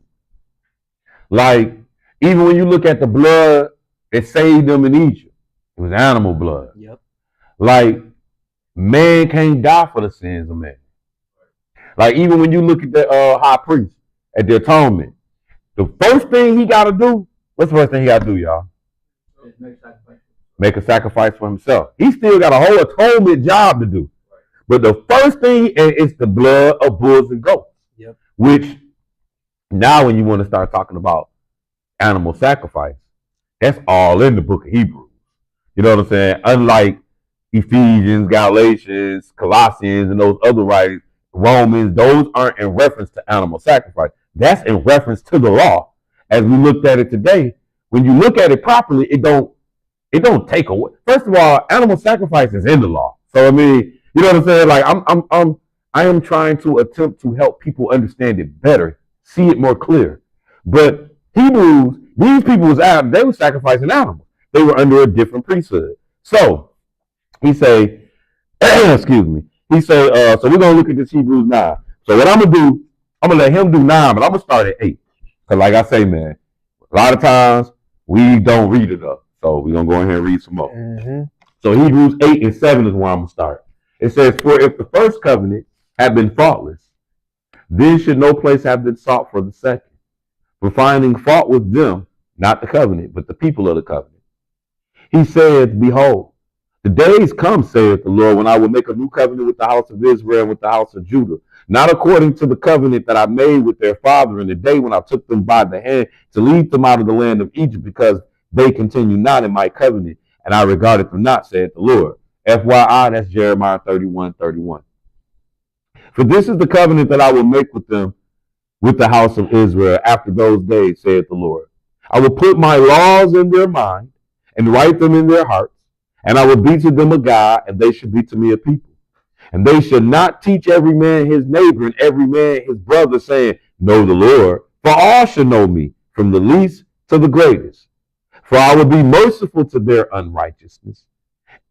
Like even when you look at the blood that saved them in Egypt, it was animal blood. Yep. Like man can't die for the sins of man. Like even when you look at the high priest at the atonement, the first thing he got to do, what's the first thing he got to do, y'all? Make a sacrifice for himself. He still got a whole atonement job to do. But the first thing is the blood of bulls and goats. Yep. Which now when you want to start talking about animal sacrifice, that's all in the book of Hebrews. You know what I'm saying? Unlike Ephesians, Galatians, Colossians, and those other writings, Romans, those aren't in reference to animal sacrifice. That's in reference to the law. As we looked at it today, when you look at it properly, it don't take away. First of all, animal sacrifice is in the law. So I mean, you know what I'm saying? Like I am trying to attempt to help people understand it better, see it more clear. But Hebrews, these people they were sacrificing animals. They were under a different priesthood. So he say, excuse me. He say, so we're gonna look at this Hebrews 9. So what I'm gonna do, I'm gonna let him do 9, but I'm gonna start at 8. Cause like I say, man, a lot of times we don't read enough. So we're gonna go ahead and read some more. Mm-hmm. So Hebrews 8 and 7 is where I'm gonna start. It says, for if the first covenant had been faultless, then should no place have been sought for the second. For finding fault with them, not the covenant, but the people of the covenant. He said, behold, the days come, saith the Lord, when I will make a new covenant with the house of Israel and with the house of Judah, not according to the covenant that I made with their father in the day when I took them by the hand to lead them out of the land of Egypt, because they continue not in my covenant, and I regarded them not, saith the Lord. FYI, that's Jeremiah 31:31. For this is the covenant that I will make with them, with the house of Israel after those days, saith the Lord. I will put my laws in their mind and write them in their hearts, and I will be to them a God, and they should be to me a people. And they should not teach every man his neighbor and every man his brother, saying, know the Lord, for all should know me, from the least to the greatest. For I will be merciful to their unrighteousness,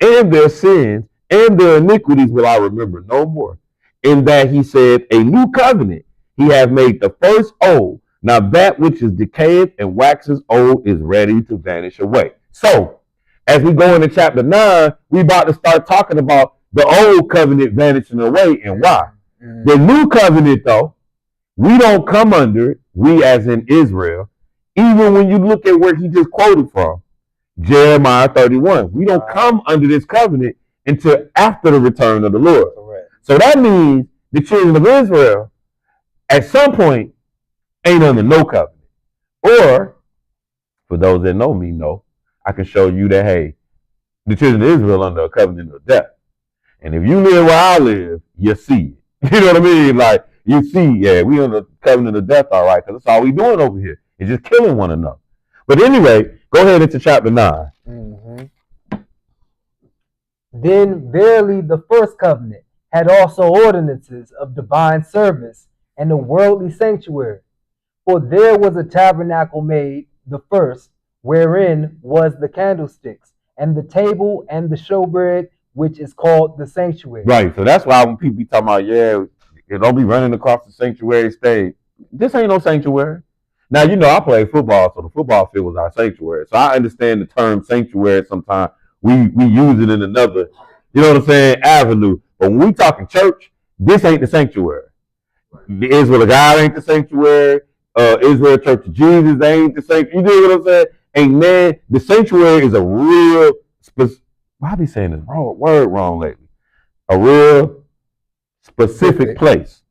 and their sins, and their iniquities will I remember no more. In that he said, a new covenant he hath made the first old. Now that which is decayed and waxes old is ready to vanish away. So, as we go into chapter 9, we about to start talking about the old covenant vanishing away and why. The new covenant, though, we don't come under it, we as in Israel, even when you look at where he just quoted from, Jeremiah 31. We don't come under this covenant until after the return of the Lord. Correct. So that means the children of Israel, at some point, ain't under no covenant. Or, for those that know me, know, I can show you that, hey, the children of Israel under a covenant of death. And if you live where I live, you see it. You know what I mean? Like, you see, yeah, we under the covenant of death, all right, because that's all we doing over here. It's just killing one another. But anyway, go ahead into chapter 9. Mm-hmm. Then verily the first covenant had also ordinances of divine service and a worldly sanctuary. For there was a tabernacle made, the first, wherein was the candlesticks, and the table, and the showbread, which is called the sanctuary. Right, so that's why when people be talking about, yeah, don't be running across the sanctuary stage. This ain't no sanctuary. Now, you know, I play football, so the football field was our sanctuary. So I understand the term sanctuary sometimes. We use it in another, you know what I'm saying, avenue. But when we talking church, this ain't the sanctuary. The Israel of God ain't the sanctuary. Israel Church of Jesus ain't the sanctuary. You know what I'm saying? Amen. The sanctuary is a real, why I be saying this word wrong lately? A real specific place,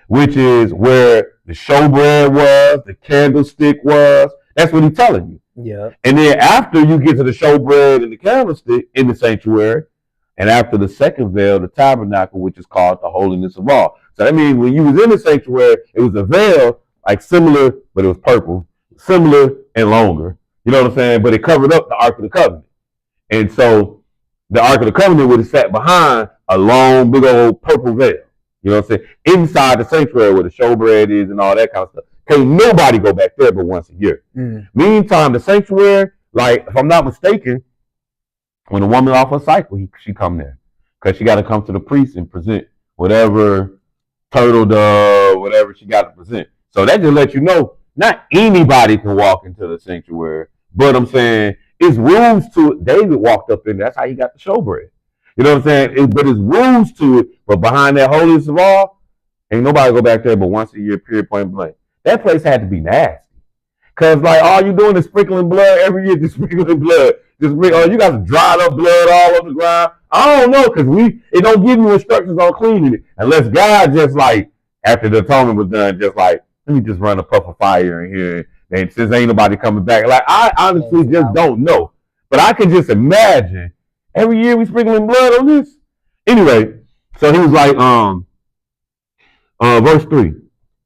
which is where the showbread was, the candlestick was. That's what he's telling you. Yeah. And then after you get to the showbread and the candlestick in the sanctuary, and after the second veil, the tabernacle, which is called the holiness of all. So that means when you was in the sanctuary, it was a veil, like similar, but it was purple, similar and longer. You know what I'm saying? But it covered up the Ark of the Covenant. And so the Ark of the Covenant would have sat behind a long, big old purple veil. You know what I'm saying? Inside the sanctuary where the showbread is and all that kind of stuff. Can't nobody go back there but once a year. Meantime, the sanctuary, like, if I'm not mistaken, when a woman off her cycle, she come there. Because she got to come to the priest and present whatever turtle dove, whatever she got to present. So that just lets you know, not anybody can walk into the sanctuary. But I'm saying, it's rules to it. David walked up in there. That's how he got the showbread. You know what I'm saying? But it's rules to it. But behind that holiest of all, ain't nobody go back there but once a year, period, point blank. That place had to be nasty. Because, like, all you doing is sprinkling blood every year, just sprinkling blood. You got some dried up blood all over the ground. I don't know, because it don't give you instructions on cleaning it. Unless God just, like, after the atonement was done, just like, let me just run a puff of fire in here. And since ain't nobody coming back. Like, I honestly just don't know. But I can just imagine, every year we sprinkling blood on this. Anyway, so he was like, verse 3.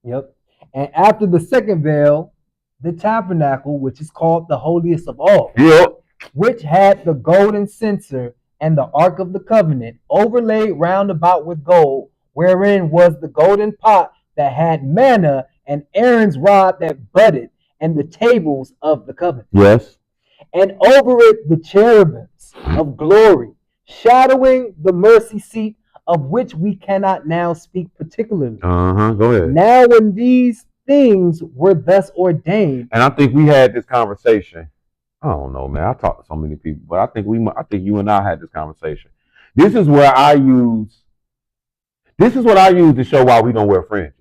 Yep. And after the second veil, the tabernacle, which is called the holiest of all, yep, which had the golden censer and the ark of the covenant overlaid round about with gold, wherein was the golden pot that had manna and Aaron's rod that budded, and the tables of the covenant. Yes. And over it the cherubims of glory, shadowing the mercy seat, of which we cannot now speak particularly. Go ahead. Now when these things were thus ordained. And I think we had this conversation. I don't know, man. I talked to so many people, but I think you and I had this conversation. This is what I use to show why we don't wear fringes.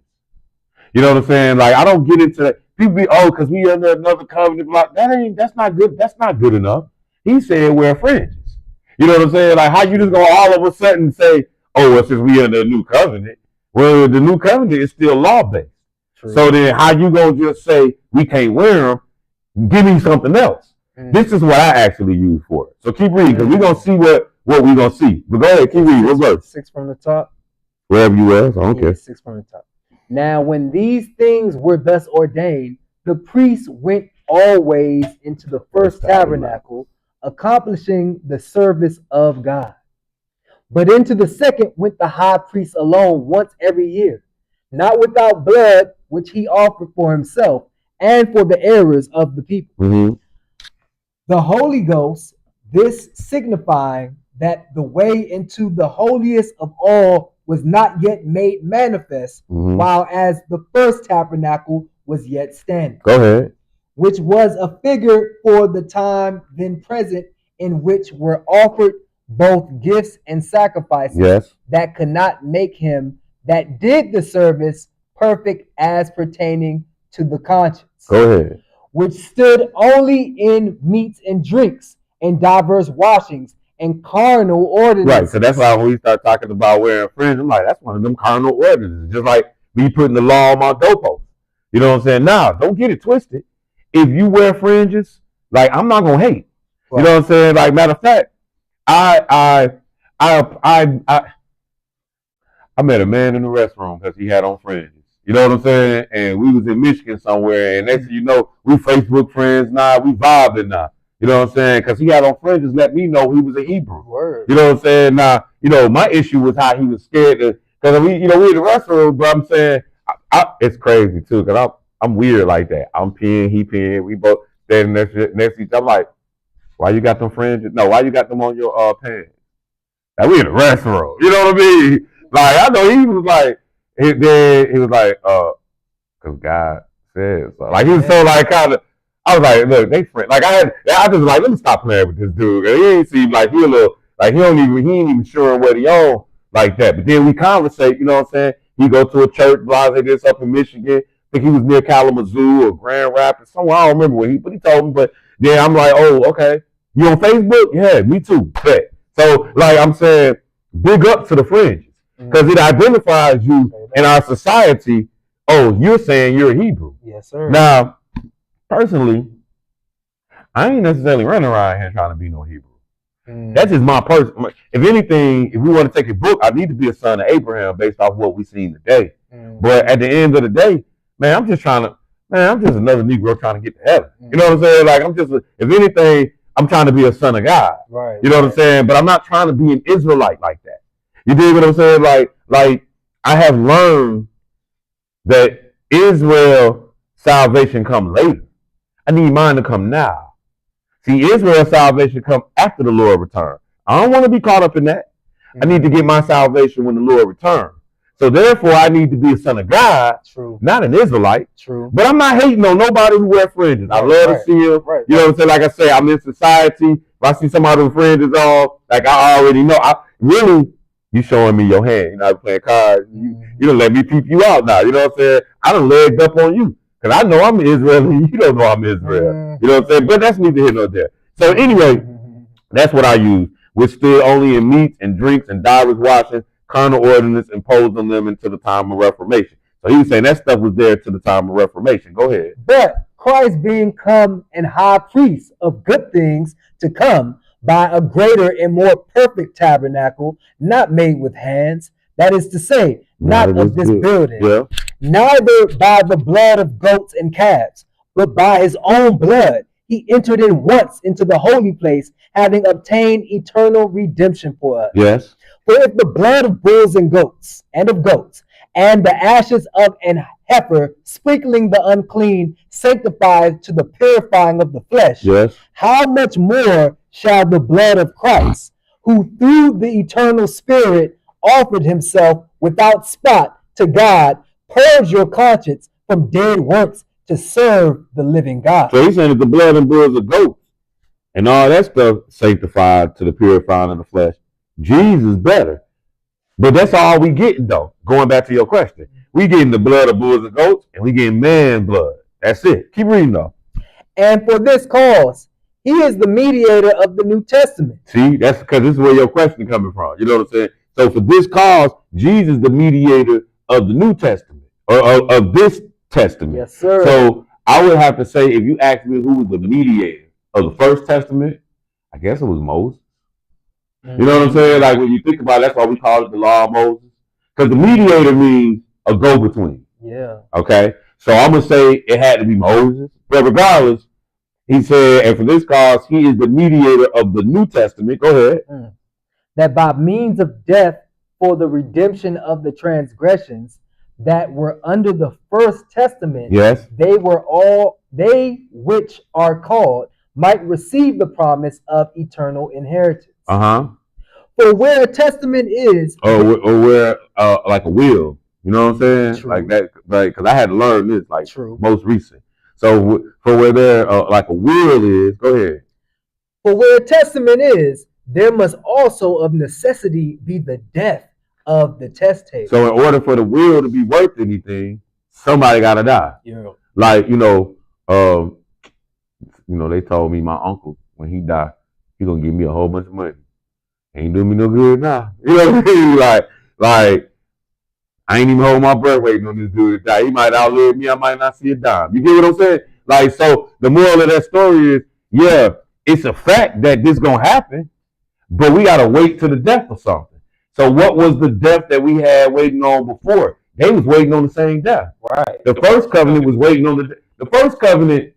You know what I'm saying? Like, I don't get into that. People be, because we under another covenant block. That's not good. That's not good enough. He said wear fringes. You know what I'm saying? Like, how you just gonna all of a sudden say, since we under a new covenant? Well, the new covenant is still law-based. True. So then how you gonna just say we can't wear them? Give me something else. This is what I actually use for it. So keep reading, because we're gonna see what we're gonna see. But go ahead, keep reading. What verse? 6 from the top. Wherever you are, I don't care. 6 from the top. Now when these things were thus ordained, the priests went always into the first tabernacle, accomplishing the service of God. But into the second went the high priest alone once every year, not without blood, which he offered for himself and for the errors of the people. The Holy Ghost, this signifying that the way into the holiest of all was not yet made manifest, while as the first tabernacle was yet standing. Go ahead. Which was a figure for the time then present, in which were offered both gifts and sacrifices that could not make him that did the service perfect as pertaining to the conscience. Go ahead. Which stood only in meats and drinks and diverse washings and carnal ordinances. Right, so that's why when we start talking about wearing fringes, I'm like, that's one of them carnal ordinances. Just like me putting the law on my doorpost. You know what I'm saying? Now, don't get it twisted. If you wear fringes, like, I'm not gonna hate. Right. You know what I'm saying? Like, matter of fact, I met a man in the restroom because he had on fringes. You know what I'm saying? And we was in Michigan somewhere, and next thing you know, we Facebook friends now, we vibing now. You know what I'm saying? Because he had on fringes, let me know he was a Hebrew. Word. You know what I'm saying? Now, my issue was how he was scared to, because we in the restroom, but I'm saying, it's crazy too, because I'm weird like that. I'm peeing, he peeing, we both standing next to each other. I'm like, why you got them fringes? No, why you got them on your pants? Now, we in the restroom. You know what I mean? Like, I know he was like, he was like, because God said so. Like, he was so like kind of, I was like, look, they friends. Like, I just was like, let me stop playing with this dude. He ain't seem like he a little, like he ain't even sure what he on like that. But then we conversate, you know what I'm saying? He go to a church, blase this up in Michigan. I think he was near Kalamazoo or Grand Rapids, somewhere. I don't remember where but he told me. But then I'm like, oh, okay. You on Facebook? Yeah, me too. Bet. So, like I'm saying, big up to the fringes. because it identifies you in our society. Oh, you're saying you're a Hebrew. Yes, sir. Now, personally, I ain't necessarily running around here trying to be no Hebrew. That's just my person. If anything, if we want to take a book, I need to be a son of Abraham based off what we seen today. But at the end of the day, man, I'm just another Negro trying to get to heaven. You know what I'm saying? Like, if anything, I'm trying to be a son of God. Right. You know what I'm saying? But I'm not trying to be an Israelite like that. You dig what I'm saying? Like I have learned that Israel salvation come later. I need mine to come now. See, Israel's salvation come after the Lord returns. I don't want to be caught up in that. I need to get my salvation when the Lord returns. So therefore, I need to be a son of God, not an Israelite. But I'm not hating on nobody who wears fringes. I love to see them. You know what I'm saying? Like I say, I'm in society. If I see somebody with fringes on, like I already know. You showing me your hand. You know, I'm playing cards. You don't let me peep you out now. You know what I'm saying? I done legged up on you. Because I know I'm Israel and you don't know I'm Israel. You know what I'm saying? But that's neither here nor there. So anyway, that's what I use. We're still only in meats and drinks and divers washing, carnal ordinance imposed on them until the time of Reformation. So he was saying that stuff was there to the time of Reformation. Go ahead. But Christ being come and high priest of good things to come by a greater and more perfect tabernacle, not made with hands, that is to say, not of this building, neither by the blood of goats and calves, but by his own blood, he entered in once into the holy place, having obtained eternal redemption for us. Yes. For if the blood of bulls and goats, and the ashes of an heifer, sprinkling the unclean, sanctifies to the purifying of the flesh, how much more shall the blood of Christ, who through the eternal Spirit offered himself without spot to God, purge your conscience from dead works to serve the living God. So he's saying that the blood and bulls of goats and all that stuff sanctified to the purifying of the flesh. Jesus better. But that's all we getting though. Going back to your question. We getting the blood of bulls and goats and we getting man blood. That's it. Keep reading though. And for this cause, he is the mediator of the New Testament. See, that's because this is where your question is coming from. You know what I'm saying? So for this cause, Jesus is the mediator of the New Testament, or of this testament. Yes, sir. So I would have to say, if you ask me who was the mediator of the First Testament, I guess it was Moses. You know what I'm saying? Like when you think about it, that's why we call it the law of Moses. Because the mediator means a go-between. Yeah. Okay? So I'm going to say it had to be Moses. But regardless, he said, and for this cause, he is the mediator of the New Testament. Go ahead. That by means of death for the redemption of the transgressions that were under the First Testament, they which are called might receive the promise of eternal inheritance. For where a testament is, or where like a will, you know what I'm saying? True. Like that, like because I had to learn this like most recent. So for where there like a will is, go ahead. For where a testament is, there must also of necessity be the death of the testator. So in order for the will to be worth anything, somebody gotta die. Yeah. Like they told me my uncle when he died, he gonna give me a whole bunch of money. Ain't doing me no good now. You know what I mean? Like I ain't even holding my breath waiting on this dude to die. He might outlive me. I might not see a dime. You get what I'm saying? Like, so the moral of that story is, yeah, it's a fact that this gonna happen, but we gotta wait to the death or something. So what was the death that we had waiting on before? They was waiting on the same death. Right. The first covenant was waiting on the first covenant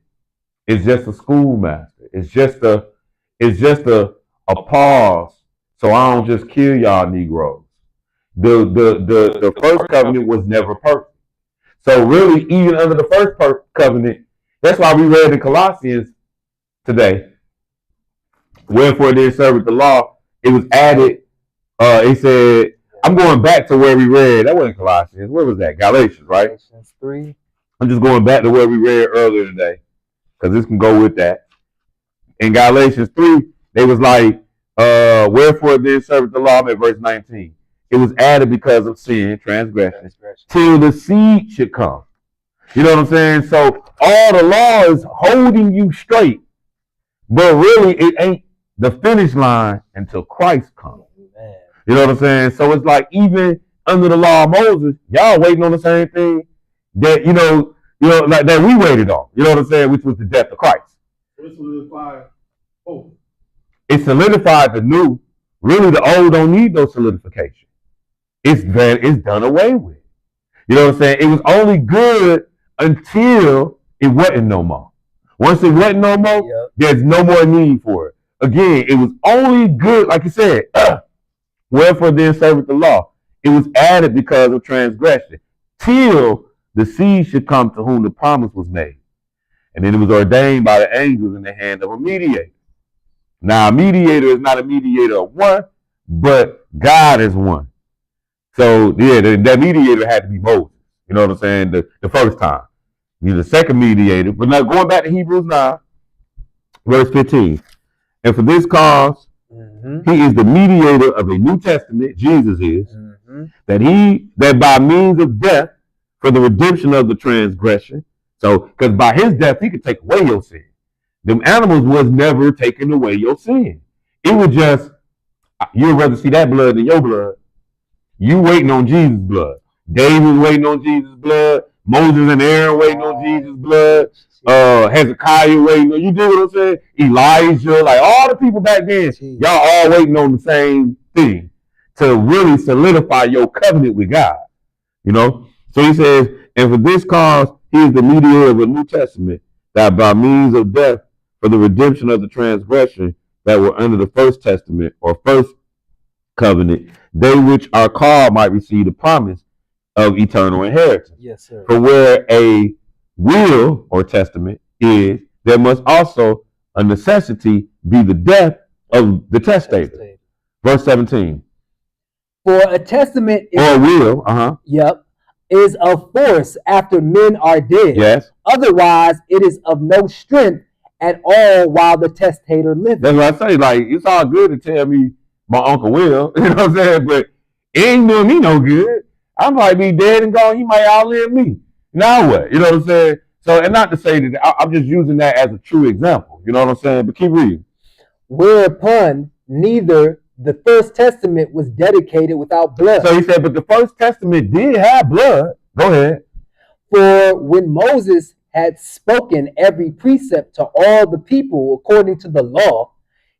is just a schoolmaster. It's just a pause. So I don't just kill y'all Negroes. The first covenant was never perfect. So really, even under the first covenant, that's why we read in Colossians today, wherefore they serve the law, it was added, it said, I'm going back to where we read, that wasn't Colossians, where was that? Galatians, right? Galatians 3. I'm just going back to where we read earlier today, because this can go with that. In Galatians 3, they was like, wherefore then serveth the law, at verse 19. It was added because of sin, transgression, till the seed should come. You know what I'm saying? So all the law is holding you straight, but really it ain't the finish line until Christ comes. You know what I'm saying? So it's like even under the law of Moses, y'all waiting on the same thing that like that we waited on. You know what I'm saying? Which was the death of Christ. It solidified both. It solidified the new. Really, the old don't need no solidification. It's done away with. You know what I'm saying? It was only good until it wasn't no more. Once it wasn't no more, there's no more need for it. Again, it was only good, like you said, wherefore then serveth the law. It was added because of transgression, till the seed should come to whom the promise was made. And then it was ordained by the angels in the hand of a mediator. Now, a mediator is not a mediator of one, but God is one. So, yeah, that mediator had to be Moses. You know what I'm saying? The first time. He's the second mediator. But now going back to Hebrews 9, verse 15. And for this cause, he is the mediator of a New Testament, Jesus is, that by means of death, for the redemption of the transgression. So, because by his death, he could take away your sin. Them animals was never taking away your sin. It was just, you'd rather see that blood than your blood. You waiting on Jesus' blood. David waiting on Jesus' blood. Moses and Aaron waiting on Jesus' blood. Hezekiah waiting on, you do what I'm saying? Elijah, like all the people back then, y'all all waiting on the same thing to really solidify your covenant with God. You know? So he says, and for this cause, he is the mediator of a New Testament, that by means of death, for the redemption of the transgression that were under the first testament or first covenant, they which are called might receive the promise of eternal inheritance. Yes, sir. For where a will or testament is, there must also a necessity be the death of the testator. Verse 17. For a testament is or a will, is of force after men are dead. Yes. Otherwise, it is of no strength at all while the testator liveth. That's what I say. Like, it's all good to tell me my uncle will, you know what I'm saying? But it ain't doing me no good. I might be dead and gone. He might outlive me. Now what? You know what I'm saying? So, and not to say that I'm just using that as a true example. You know what I'm saying? But keep reading. Whereupon neither the first testament was dedicated without blood. So he said, but the first testament did have blood. Go ahead. For when Moses had spoken every precept to all the people according to the law,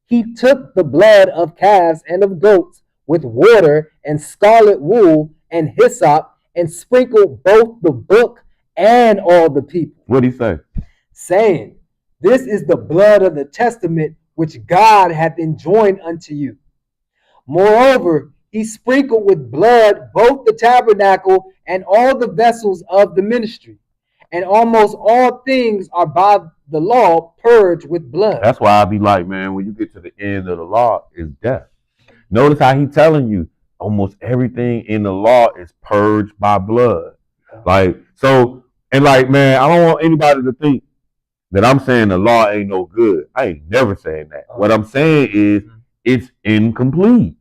he took the blood of calves and of goats with water and scarlet wool and hyssop and sprinkled both the book and all the people. What did he say? Saying, this is the blood of the testament which God hath enjoined unto you. Moreover, he sprinkled with blood both the tabernacle and all the vessels of the ministry. And almost all things are by the law purged with blood. That's why I be like, man, when you get to the end of the law, is death. Notice how he telling you almost everything in the law is purged by blood. Like, so, and like, man, I don't want anybody to think that I'm saying the law ain't no good. I ain't never saying that. What I'm saying is it's incomplete.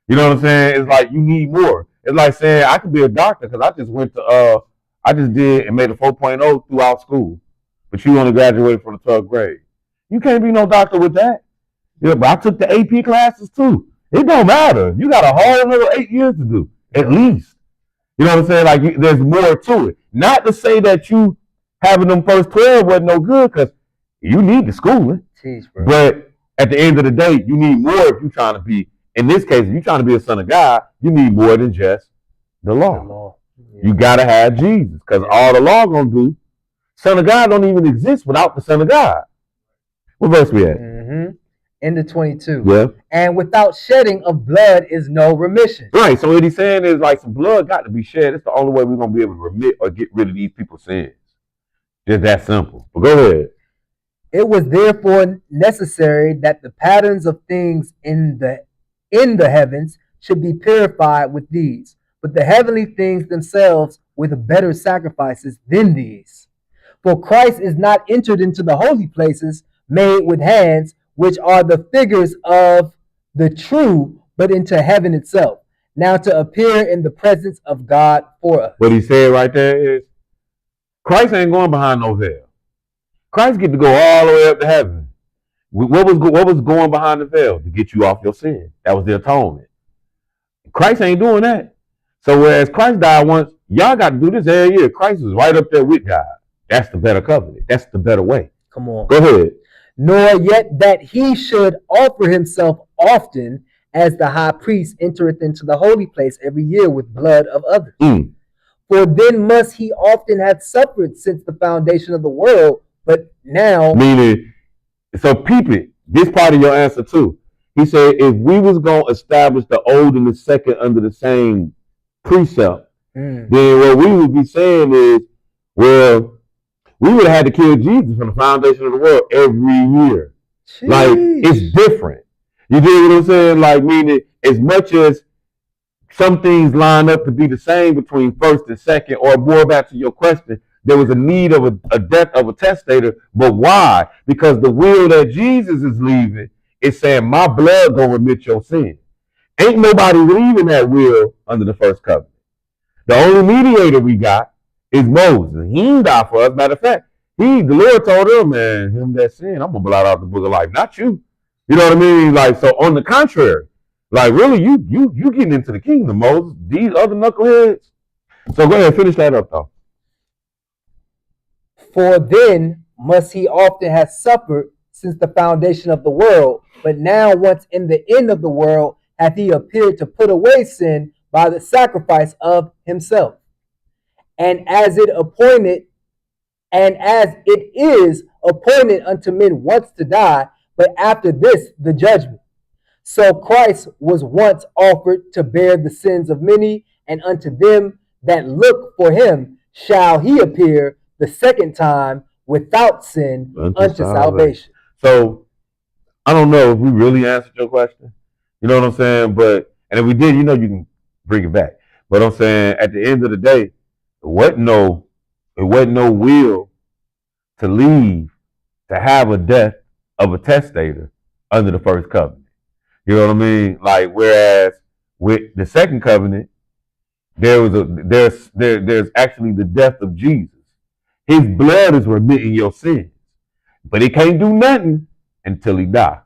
You know what I'm saying? It's like you need more. It's like saying I could be a doctor because I just went to I just did and made a 4.0 throughout school, but you only graduated from the 12th grade. You can't be no doctor with that. Yeah, but I took the AP classes too. It don't matter. You got a whole another 8 years to do, at least. You know what I'm saying? Like, there's more to it. Not to say that you having them first 12 wasn't no good, because you need the schooling. Jeez, bro. But at the end of the day, you need more if you're trying to be, in this case, if you're trying to be a son of God, you need more than just the law. Yeah. You got to have Jesus, because all the law going to do, son of God don't even exist without the son of God. What verse we at? Into 22. Yeah. And without shedding of blood is no remission. Right. So what he's saying is, like, some blood got to be shed. It's the only way we're going to be able to remit or get rid of these people's sins. Just that simple. But go ahead. It was therefore necessary that the patterns of things in the heavens should be purified with these, but the heavenly things themselves with better sacrifices than these. For Christ is not entered into the holy places made with hands, which are the figures of the true, but into heaven itself, now to appear in the presence of God for us. What he said right there is, Christ ain't going behind no veil. Christ get to go all the way up to heaven. What was going behind the veil? To get you off your sin. That was the atonement. Christ ain't doing that. So whereas Christ died once, y'all got to do this every year. Christ is right up there with God. That's the better covenant. That's the better way. Come on. Go ahead. Nor yet that he should offer himself often, as the high priest entereth into the holy place every year with blood of others. For then must he often have suffered since the foundation of the world, but now. Meaning, so peep it. This part of your answer too. He said, if we was going to establish the old and the second under the same precept, then what we would be saying is, well, we would have had to kill Jesus from the foundation of the world every year. Jeez. Like, it's different. You dig what I'm saying? Like, meaning, as much as some things line up to be the same between first and second, or more back to your question, there was a need of a death of a testator. But why? Because the will that Jesus is leaving is saying, my blood gonna remit your sin. Ain't nobody leaving that will under the first covenant. The only mediator we got is Moses. He didn't die for us. Matter of fact, the Lord told him, man, him that sin, I'm gonna blot out the book of life, not you. You know what I mean? Like, so on the contrary, like really, you getting into the kingdom, Moses. These other knuckleheads. So go ahead, finish that up though. For then must he often have suffered since the foundation of the world, but now once in the end of the world hath he appeared to put away sin by the sacrifice of himself. And as it is appointed unto men once to die, but after this the judgment. So Christ was once offered to bear the sins of many, and unto them that look for him shall he appear the second time without sin unto salvation. So I don't know if we really answered your question. You know what I'm saying? But, and if we did, you know you can bring it back. But I'm saying at the end of the day, it wasn't no will to leave to have a death of a testator under the first covenant. You know what I mean? Like, whereas with the second covenant, there's actually the death of Jesus. His blood is remitting your sins, but he can't do nothing until he die.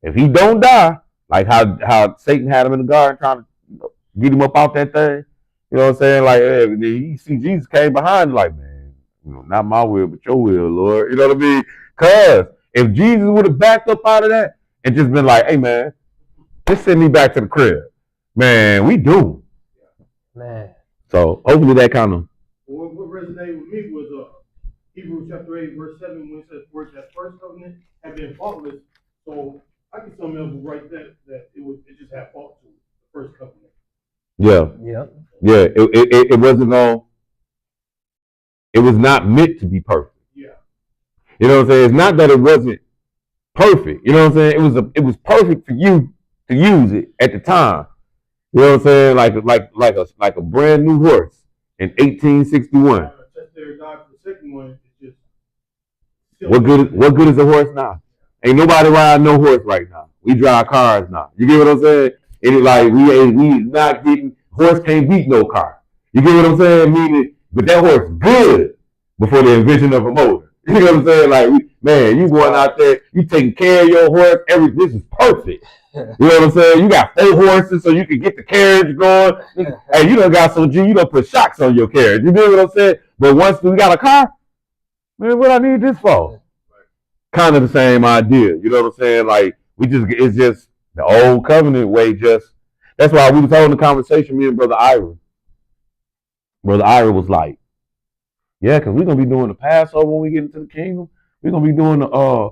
If he don't die, like how Satan had him in the garden trying to get him up out that thing, you know what I'm saying? Like, hey, you see Jesus came behind, like, man, not my will, but your will, Lord. You know what I mean? Because if Jesus would have backed up out of that and just been like, hey, man, just send me back to the crib, man, we do. Man. So hopefully that kind of. What resonated with me was Hebrews chapter 8, verse 7, when it says, for that first covenant had been faultless. So I can tell me right that it just had fault to it, the first covenant. Yeah. It wasn't all. It was not meant to be perfect. Yeah. You know what I'm saying? It's not that it wasn't perfect. You know what I'm saying? It was perfect for you to use it at the time. You know what I'm saying? Like a brand new horse in 1861. What good is a horse now? Ain't nobody riding no horse right now. We drive cars now. You get what I'm saying? It's like we not getting, horse can't beat no car. You get what I'm saying? Meaning, but that horse good before the invention of a motor. You know what I'm saying? Like, man, you going out there, you taking care of your horse. This is perfect. You know what I'm saying? You got 4 horses so you can get the carriage going. Hey, you done got so G, you done put shocks on your carriage. You know what I'm saying? But once we got a car, man, what I need this for? Kind of the same idea. You know what I'm saying? Like, it's just the old covenant way. That's why we was having the conversation, me and Brother Ira. Brother Ira was like, yeah, because we're going to be doing the Passover when we get into the kingdom. We're going to be doing the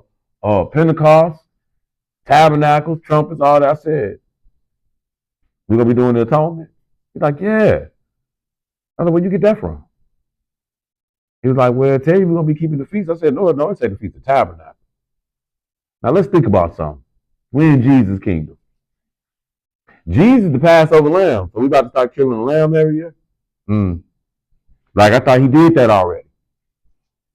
Pentecost, tabernacles, trumpets, all that. I said, we're going to be doing the atonement? He's like, yeah. I said, where you get that from? He was like, well, I tell you, we're going to be keeping the feast. I said, no, it's the Feast of Tabernacle. Now, let's think about something. We're in Jesus' kingdom. Jesus, the Passover lamb. So we about to start killing a lamb every year? Like, I thought he did that already.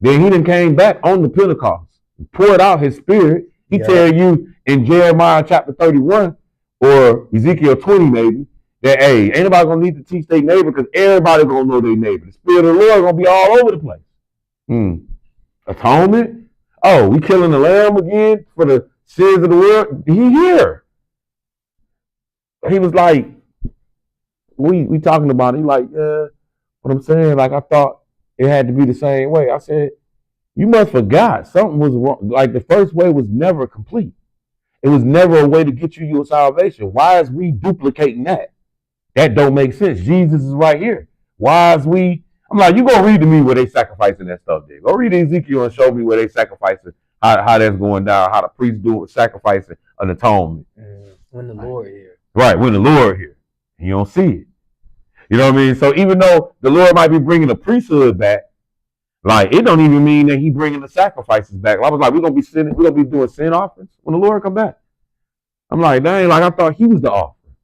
Then he then came back on the Pentecost, poured out his spirit. He tell you in Jeremiah chapter 31 or Ezekiel 20 maybe, that, hey, ain't nobody going to need to teach their neighbor because everybody going to know their neighbor. The Spirit of the Lord going to be all over the place. Atonement? Oh, we killing the lamb again for the sins of the world? He here. He was like, we talking about it. He like, yeah, what I'm saying, like I thought it had to be the same way. I said, you must forgot something was wrong. Like the first way was never complete. It was never a way to get you your salvation. Why is we duplicating that? That don't make sense. Jesus is right here. Why is we? I'm like, you go read to me where they sacrificing that stuff there. Go read Ezekiel and show me where they sacrificing, how that's going down, how the priests do sacrificing an atonement. When the Lord here. Right, when the Lord here. You don't see it. You know what I mean? So even though the Lord might be bringing the priesthood back, like it don't even mean that he bringing the sacrifices back. I was like, we're gonna be doing sin offerings when the Lord come back. I'm like, dang, like I thought he was the offering.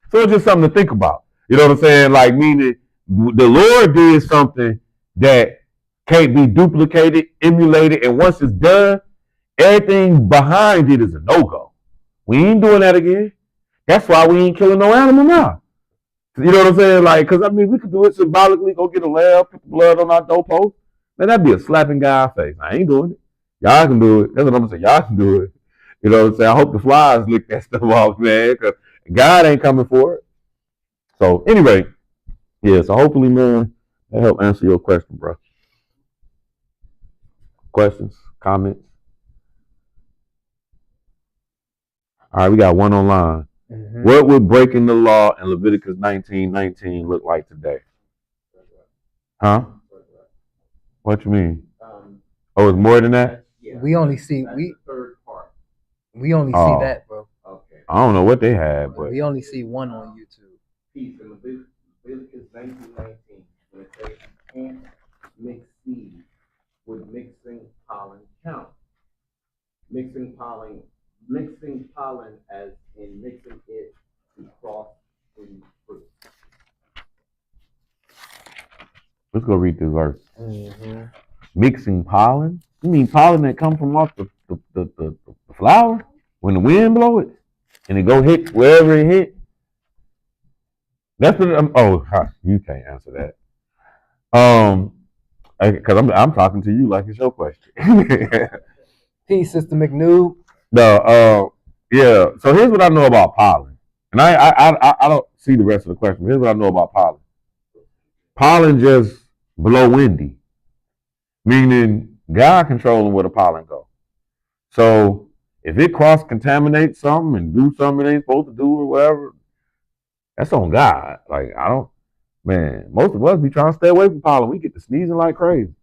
So it's just something to think about. You know what I'm saying? Like meaning the Lord did something that can't be duplicated, emulated, and once it's done, everything behind it is a no-go. We ain't doing that again. That's why we ain't killing no animal now. You know what I'm saying? Like, because I mean, we could do it symbolically, go get a lamb, put the blood on our doorpost. Man, that'd be a slapping guy face. I ain't doing it. Y'all can do it. That's what I'm gonna say. Y'all can do it. You know what I'm saying? I hope the flies lick that stuff off, man, because God ain't coming for it. So, anyway, yeah, so hopefully, man, that help answer your question, bro. Questions? Comments? All right, we got one online. Mm-hmm. What would breaking the law in Leviticus 19:19 look like today? Huh? What you mean? Oh, it's more than that? Yeah. We only see the third part. We only see that, bro. Okay. I don't know what they had, but we only see one on YouTube. Peace in Leviticus 19:19, when it says you can't mix seed with mixing pollen count. Mixing pollen as in mixing it to cross in fruit. Let's go read this verse. Mm-hmm. Mixing pollen? You mean pollen that come from off the flower when the wind blow it and it go hit wherever it hit? That's what you can't answer that. Because I'm talking to you like it's your question. Peace, Sister McNew. No, yeah. So here's what I know about pollen, and I don't see the rest of the question. Here's what I know about pollen. Pollen just blow windy, meaning God controlling where the pollen go. So if it cross contaminates something and do something it ain't supposed to do or whatever, that's on God. Like most of us be trying to stay away from pollen. We get to sneezing like crazy.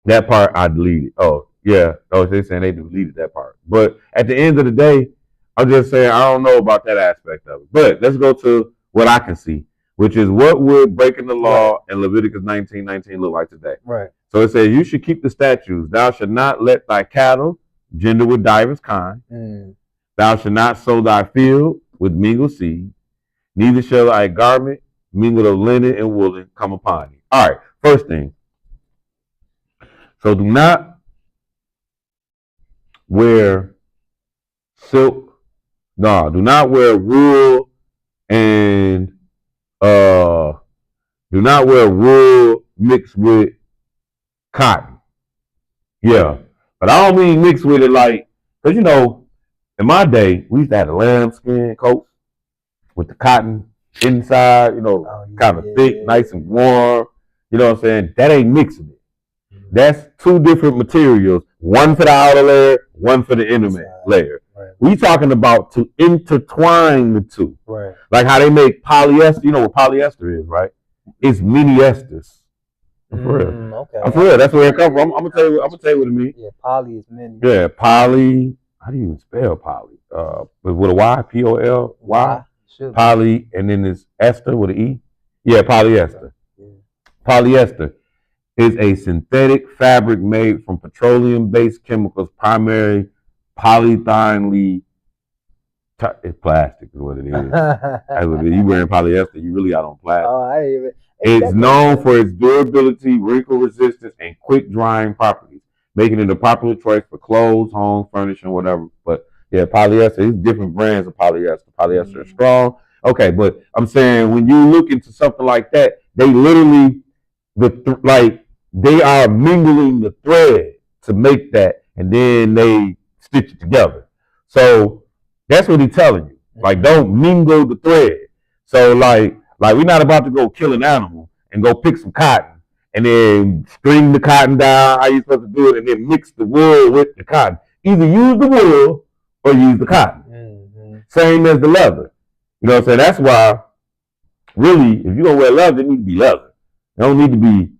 That part I deleted. Oh, yeah. Oh, they're saying they deleted that part. But at the end of the day, I'm just saying I don't know about that aspect of it. But let's go to what I can see, which is what would breaking the law in Leviticus 19:19 look like today. Right. So it says, you should keep the statutes. Thou shalt not let thy cattle gender with divers kind. Thou shalt not sow thy field with mingled seed. Neither shall thy garment mingled of linen and woolen come upon thee. All right. First thing. So do not wear silk. No, do not wear wool and do not wear wool mixed with cotton. Yeah. But I don't mean mixed with it like, because in my day, we used to have the lambskin coat with the cotton inside, kind of thick, nice and warm. You know what I'm saying? That ain't mixing it. That's two different materials. One for the outer layer, one for the inner layer. Right. We talking about to intertwine the two. Right. Like how they make polyester. You know what polyester is, right? It's mini esters. For real. Okay. For real. That's where it comes from. I'm gonna tell you what it means. Yeah, poly is mini. Yeah, poly. How do you even spell poly? With a Y, P-O-L-Y. Poly, and then it's ester with an E. Yeah, polyester. Yeah. Polyester is a synthetic fabric made from petroleum-based chemicals, primarily polyethylene. It's plastic is what it is. That's what it is. You wearing polyester, you really out on plastic. Oh, I even. It's known for its durability, wrinkle resistance, and quick drying properties, making it a popular choice for clothes, home, furniture, whatever. But yeah, polyester, there's different brands of polyester. Polyester is strong. Okay, but I'm saying when you look into something like that, they literally they are mingling the thread to make that, and then they stitch it together. So that's what he's telling you. Like, don't mingle the thread. So, like we're not about to go kill an animal and go pick some cotton and then string the cotton down. How you supposed to do it, and then mix the wool with the cotton. Either use the wool or use the cotton. Mm-hmm. Same as the leather. You know what I'm saying? That's why, really, if you're gonna wear leather, it needs to be leather. It don't need to be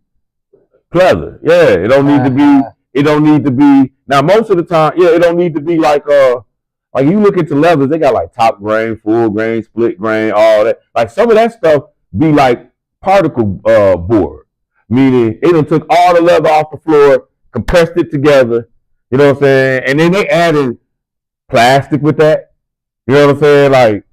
pleather. Yeah, it don't need to be. It don't need to be. Now, most of the time, yeah, it don't need to be like you look into leathers, they got like top grain, full grain, split grain, all that. Like some of that stuff be like particle board, meaning they done took all the leather off the floor, compressed it together. You know what I'm saying? And then they added plastic with that. You know what I'm saying? Like,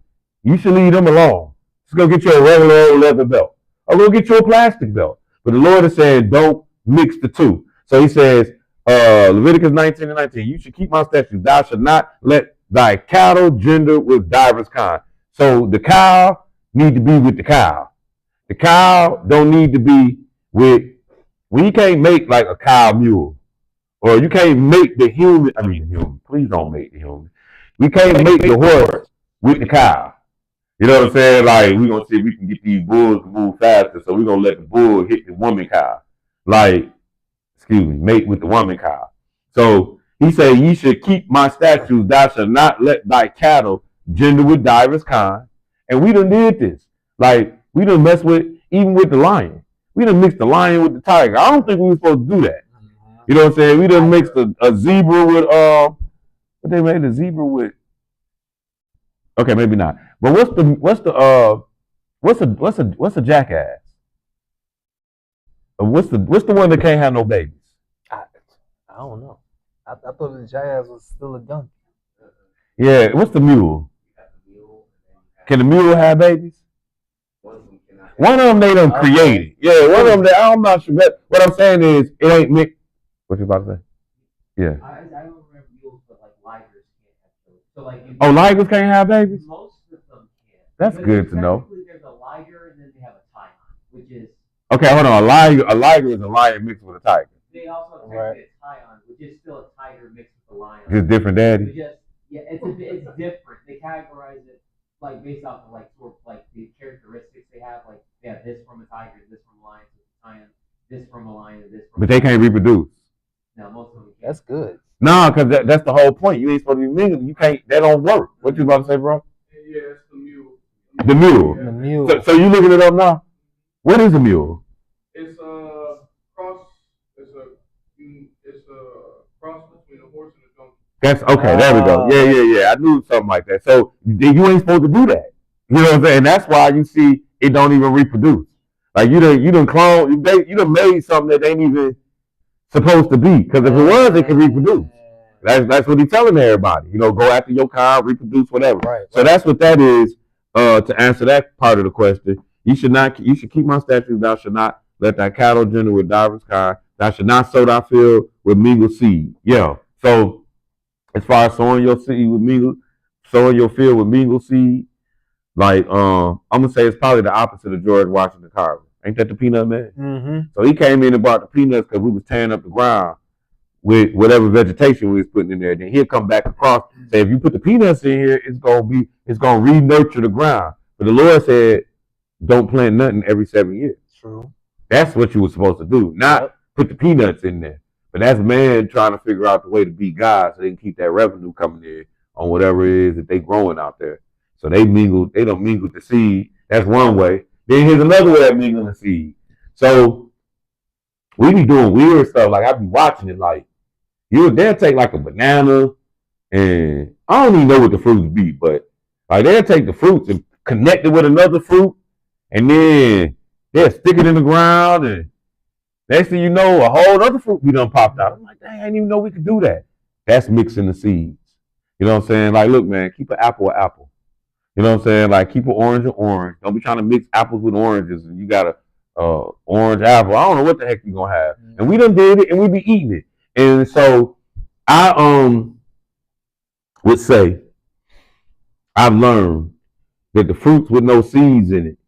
you should leave them alone. Just go get you a regular old leather belt, or go get you a plastic belt. But the Lord is saying, don't mix the two. So he says, Leviticus 19:19, you should keep my statutes. Thou shalt not let thy cattle gender with divers kind. So the cow need to be with the cow. The cow don't need to be with, when you can't make like a cow mule, or you can't make the human, please don't make the human. We can't make the horse with the cow. You know what I'm saying? Like, we're going to see if we can get these bulls to move faster, so we're going to let the bull hit the woman cow. Mate with the woman cow. So he said, ye should keep my statutes, thou shalt not let thy cattle gender with divers kind. And we done did this. Like, we done messed with, even with the lion. We done mixed the lion with the tiger. I don't think we were supposed to do that. You know what I'm saying? We done mixed a zebra with, what they made a zebra with? Okay, maybe not. But what's a jackass? What's the one that can't have no babies? I don't know. I thought the jackass was still a donkey. Yeah, what's the mule? Can the mule have babies? One of them they done created. Yeah, one of them I'm not sure. But what I'm saying is, it ain't mixed. What you about to say? Yeah. I don't remember mules, but like ligers can't have children. So like, ligers can't have babies? Most of them can. That's good to know. There's a liger and then they have a tiger, which is. Okay, hold on. A liger is a lion mixed with a tiger. They also have a tion, which is still a tiger mixed with a lion. Just different daddy. It's different. They categorize it like based off of like sort of like the characteristics they have. Like they have this from a tiger, this from a lion, this from a tion, this from a lion, this from. But they can't reproduce. No, most of them can't. That's good. No, because that's the whole point. You ain't supposed to be mingling. You can't. That don't work. What you about to say, bro? Yeah, it's the mule. The mule. The mule. So you looking it up now? What is a mule? It's a cross. It's a cross between a horse and a donkey. That's okay. There we go. Yeah. I knew something like that. So you ain't supposed to do that. You know what I'm saying? And that's why you see it don't even reproduce. Like you done clone. You done made something that ain't even supposed to be. Because if it was, it could reproduce. That's what he's telling everybody. You know, go after your kind, reproduce, whatever. Right. So that's what that is. To answer that part of the question, you should keep my statutes. Thou shalt not let thy cattle gender with divers kind. Thou shalt not sow thy field with mingled seed. Yeah. So as far as sowing your field with mingled seed, like I'm gonna say it's probably the opposite of George Washington Carver. Ain't that the peanut man? Mm-hmm. So he came in and brought the peanuts because we was tearing up the ground with whatever vegetation we was putting in there. Then he'll come back across and say, if you put the peanuts in here, it's gonna re-nurture the ground. But the Lord said, don't plant nothing every 7 years. True. That's what you were supposed to do, not put the peanuts in there. But that's man trying to figure out the way to beat God so they can keep that revenue coming in on whatever it is that they growing out there. So they don't mingle the seed. That's one way. Then here's another way of mingling the seed. So we be doing weird stuff. Like I be watching it. Like they'll take like a banana, and I don't even know what the fruits be, but like they'll take the fruits and connect it with another fruit, and then they'll stick it in the ground, and next thing you know, a whole other fruit be done popped out. I'm like, dang, I didn't even know we could do that. That's mixing the seeds. You know what I'm saying? Like, look, man, keep an apple with apple. You know what I'm saying? Like, keep an orange with orange. Don't be trying to mix apples with oranges, and you got a orange apple. I don't know what the heck you gonna have. And we done did it, and we be eating it. And so I would say I've learned that the fruits with no seeds in it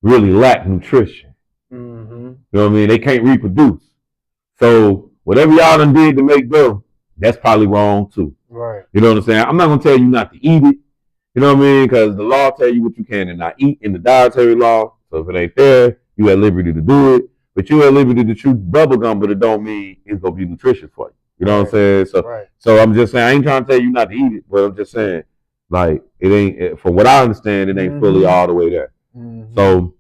really lack nutrition. Mm-hmm. You know what I mean? They can't reproduce. So whatever y'all done did to make them, that's probably wrong too. Right. You know what I'm saying? I'm not gonna tell you not to eat it. You know what I mean? Because the law tell you what you can and not eat in the dietary law. So if it ain't there, you at liberty to do it. But you at liberty to chew bubble gum, but it don't mean it's gonna be nutritious for you. You know what I'm saying? So I'm just saying I ain't trying to tell you not to eat it, but I'm just saying like it ain't. From what I understand, it ain't fully all the way there. So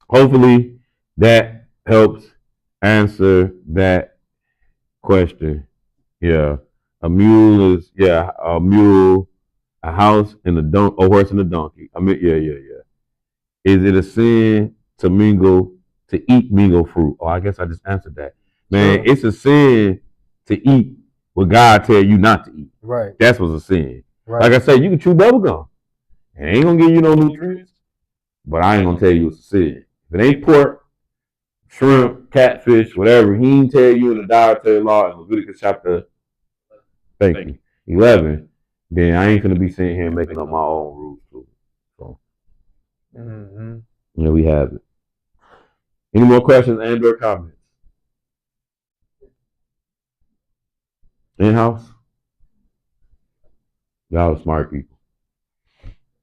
hopefully that helps answer that question. Yeah, a mule is a mule, a house and a horse and a donkey. I mean, yeah. Is it a sin to eat mingle fruit? Oh, I guess I just answered that. Man, It's a sin to eat what God tell you not to eat. Right. That's what's a sin. Right. Like I said, you can chew bubble gum. It ain't gonna give you no nutrients, but I ain't gonna tell you it's a sin. If it ain't pork, shrimp, catfish, whatever, he ain't tell you in the dietary law in Leviticus chapter 11, then I ain't gonna be sitting here making up my own rules too. So we have it. Any more questions and or comments? In-house? Y'all are smart people.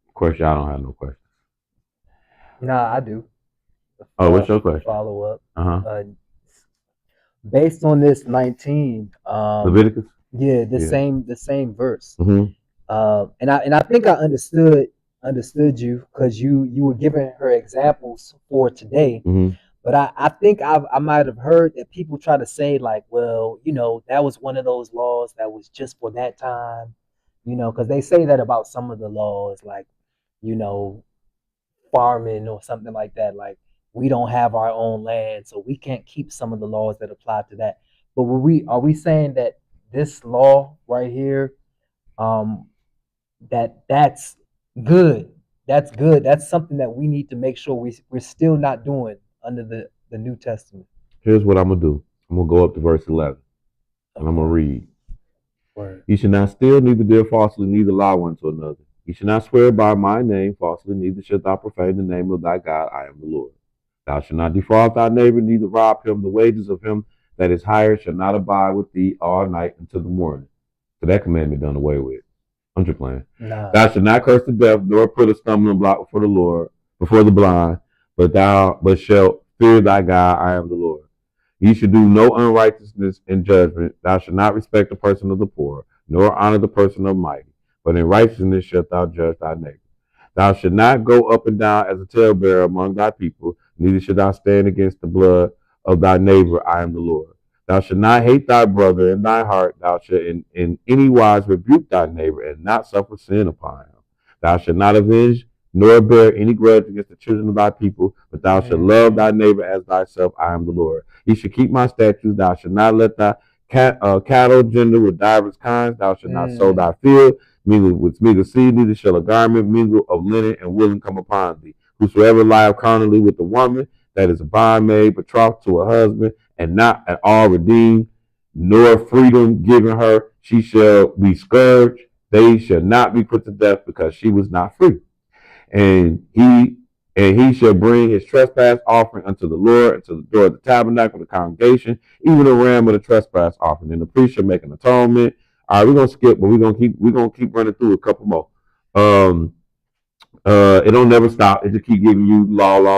Of course, y'all don't have no questions. Nah, I do. Oh, what's your question? Follow up. Uh-huh. Based on this 19, Leviticus? Yeah, the same verse. Mm-hmm. And I think I understood you because you were giving her examples for today. Mm-hmm. But I think I might have heard that people try to say like, well, that was one of those laws that was just for that time, because they say that about some of the laws, like, farming or something like that. Like we don't have our own land, so we can't keep some of the laws that apply to that. But are we saying that this law right here, that's good? That's good. That's something that we need to make sure we're still not doing under the New Testament. Here's what I'm gonna do. I'm gonna go up to verse 11, and I'm gonna read. Word. You should not steal, neither deal falsely, neither lie one to another. You should not swear by my name falsely, neither shalt thou profane the name of thy God. I am the Lord. Thou shalt not defraud thy neighbor, neither rob him. The wages of him that is hired shall not abide with thee all night until the morning. So that commandment done away with. I'm just playing. Nah. Thou shalt not curse to death, nor put a stumbling block before the Lord, before the blind, but shalt fear thy God. I am the Lord. You should do no unrighteousness in judgment. Thou shalt not respect the person of the poor, nor honor the person of mighty. But in righteousness shalt thou judge thy neighbor. Thou shalt not go up and down as a talebearer among thy people, neither shalt thou stand against the blood of thy neighbor. I am the Lord. Thou shalt not hate thy brother in thy heart. Thou shalt in any wise rebuke thy neighbor and not suffer sin upon him. Thou shalt not avenge nor bear any grudge against the children of thy people, but thou shalt love thy neighbor as thyself. I am the Lord. You should keep my statutes. Thou shalt not let thy cattle gender with divers kinds. Thou shalt not sow thy field, mingle with seed, neither shall a garment mingle of linen and woolen come upon thee. Whosoever lieth carnally with a woman, that is a bondmaid, betrothed to a husband, and not at all redeemed, nor freedom given her, she shall be scourged. They shall not be put to death because she was not free. And he shall bring his trespass offering unto the Lord, unto the door of the tabernacle of the congregation, even a ram of the trespass offering. And the priest shall make an atonement. All right, we're gonna skip, but we're gonna keep running through a couple more. It don't never stop. It just keep giving you law. We're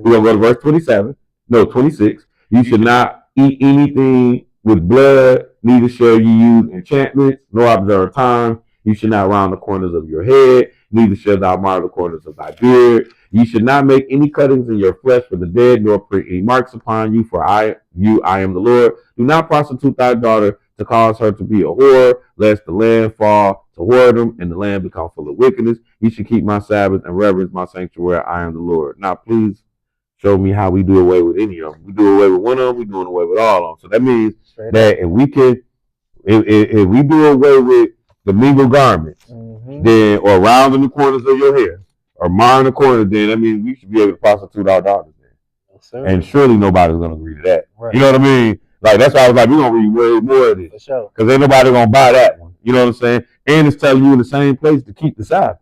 gonna go to verse 26. You should not eat anything with blood, neither shall you use enchantments, nor observe time. You should not round the corners of your head, neither shall thou mar the corners of thy beard. You should not make any cuttings in your flesh for the dead, nor print any marks upon you, for I am the Lord. Do not prostitute thy daughter to cause her to be a whore, lest the land fall to whoredom and the land become full of wickedness. You should keep my Sabbath and reverence my sanctuary. I am the Lord. Now, please show me how we do away with any of them. We do away with one of them, we're doing away with all of them. So that means that if we do away with the mingled garments, then, or rounding the corners of your hair, or marring the corners, then that means we should be able to prostitute our daughters then. And surely nobody's going to agree to that. Right. You know what I mean? Like, that's why I was like, we're going to read way more of this. For sure. Because ain't nobody going to buy that one. You know what I'm saying? And it's telling you in the same place to keep the Sabbath.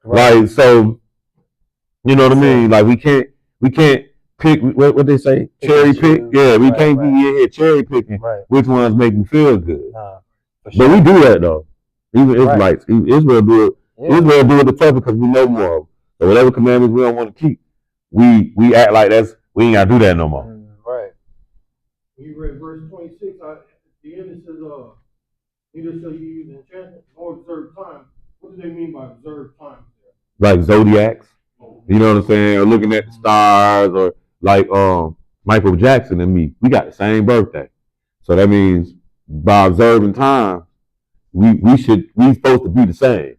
Right. Like, so, you know what I mean? Like, we can't pick, what they say? Cherry pick? Yeah, we can't be in here cherry picking which ones make you feel good. But we do that, though. Even Israelites, Israel do it Yeah. Israel do it the tougher because we know more of them. So whatever commandments we don't want to keep, we act like we ain't gotta do that no more. Right. When you read verse 26, at the end it says, neither shall you use enchantment or observe time. What do they mean by observe time? Like zodiacs, you know what I'm saying? Or looking at the stars, or like Michael Jackson and me, we got the same birthday. So that means by observing time, we supposed to be the same.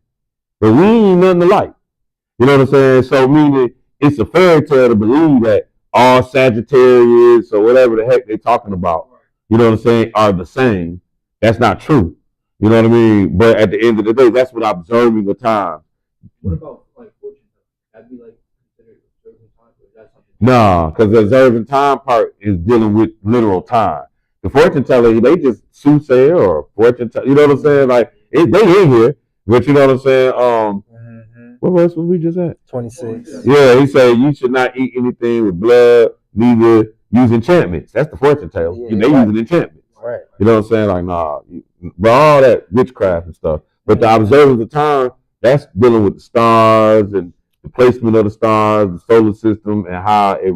But we ain't nothing alike. You know what I'm saying? So meaning it's a fairy tale to believe that all Sagittarius or whatever the heck they're talking about, you know what I'm saying, are the same. That's not true. You know what I mean? But at the end of the day, that's what observing the time. What about like fortune telling? That'd be like considered observing time, or is that something? No, because the observing time part is dealing with literal time. The fortune teller, they just soothsayer or fortune teller. You know what I'm saying? Like they in here, but you know what I'm saying? What verse was we just at? 26. Yeah, he said you should not eat anything with blood, neither use enchantments. That's the fortune teller. Yeah, they right. using enchantments. Right. You know what I'm saying? Like, nah, but all that witchcraft and stuff. But the observance of time, that's dealing with the stars and the placement of the stars, the solar system, and how it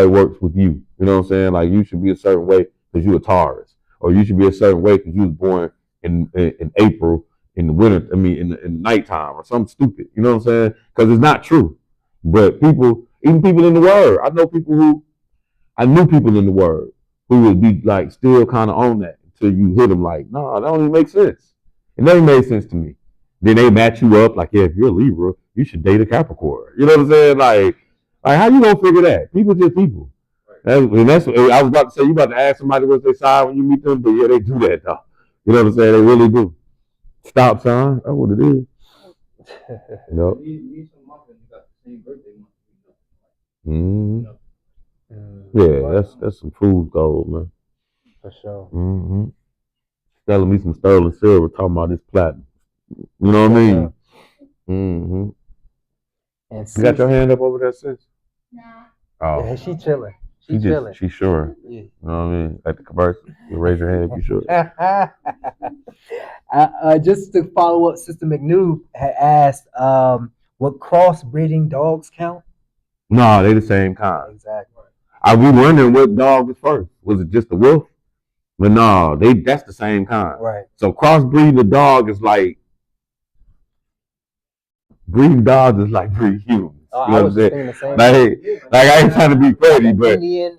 works with you. You know what I'm saying? Like you should be a certain way because you're a Taurus, or you should be a certain way because you was born in April in the winter. I mean, in the nighttime or something stupid. You know what I'm saying? Because it's not true. But people, even people in the Word, I knew people in the Word who would be like still kind of on that until you hit them like, no, that don't even make sense. It never made sense to me. Then they match you up like, yeah, if you're a Libra, you should date a Capricorn. You know what I'm saying? Like how you gonna figure that? People just people. That's what I was about to say. You about to ask somebody what's their sign when you meet them, but yeah, they do that though. You know what I'm saying? They really do. Stop sign. That's what it is. Nope. Yeah, that's some food gold, man. For sure. Selling me some sterling silver, talking about this platinum. You know what I mean? And you got your hand up over there, sis? Nah. Oh, yeah, she chilling. She sure. Yeah. You know what I mean? Like the commercial. You raise your hand if you sure. Just to follow up, Sister McNew had asked, what crossbreeding dogs count? No, they the same kind. Exactly. I was wondering what dog was first. Was it just a wolf? But no, that's the same kind. Right. So crossbreeding the dog is like breeding dogs is like breeding humans. Oh, you know I was what thinking the same like I ain't trying to be funny, like but Indian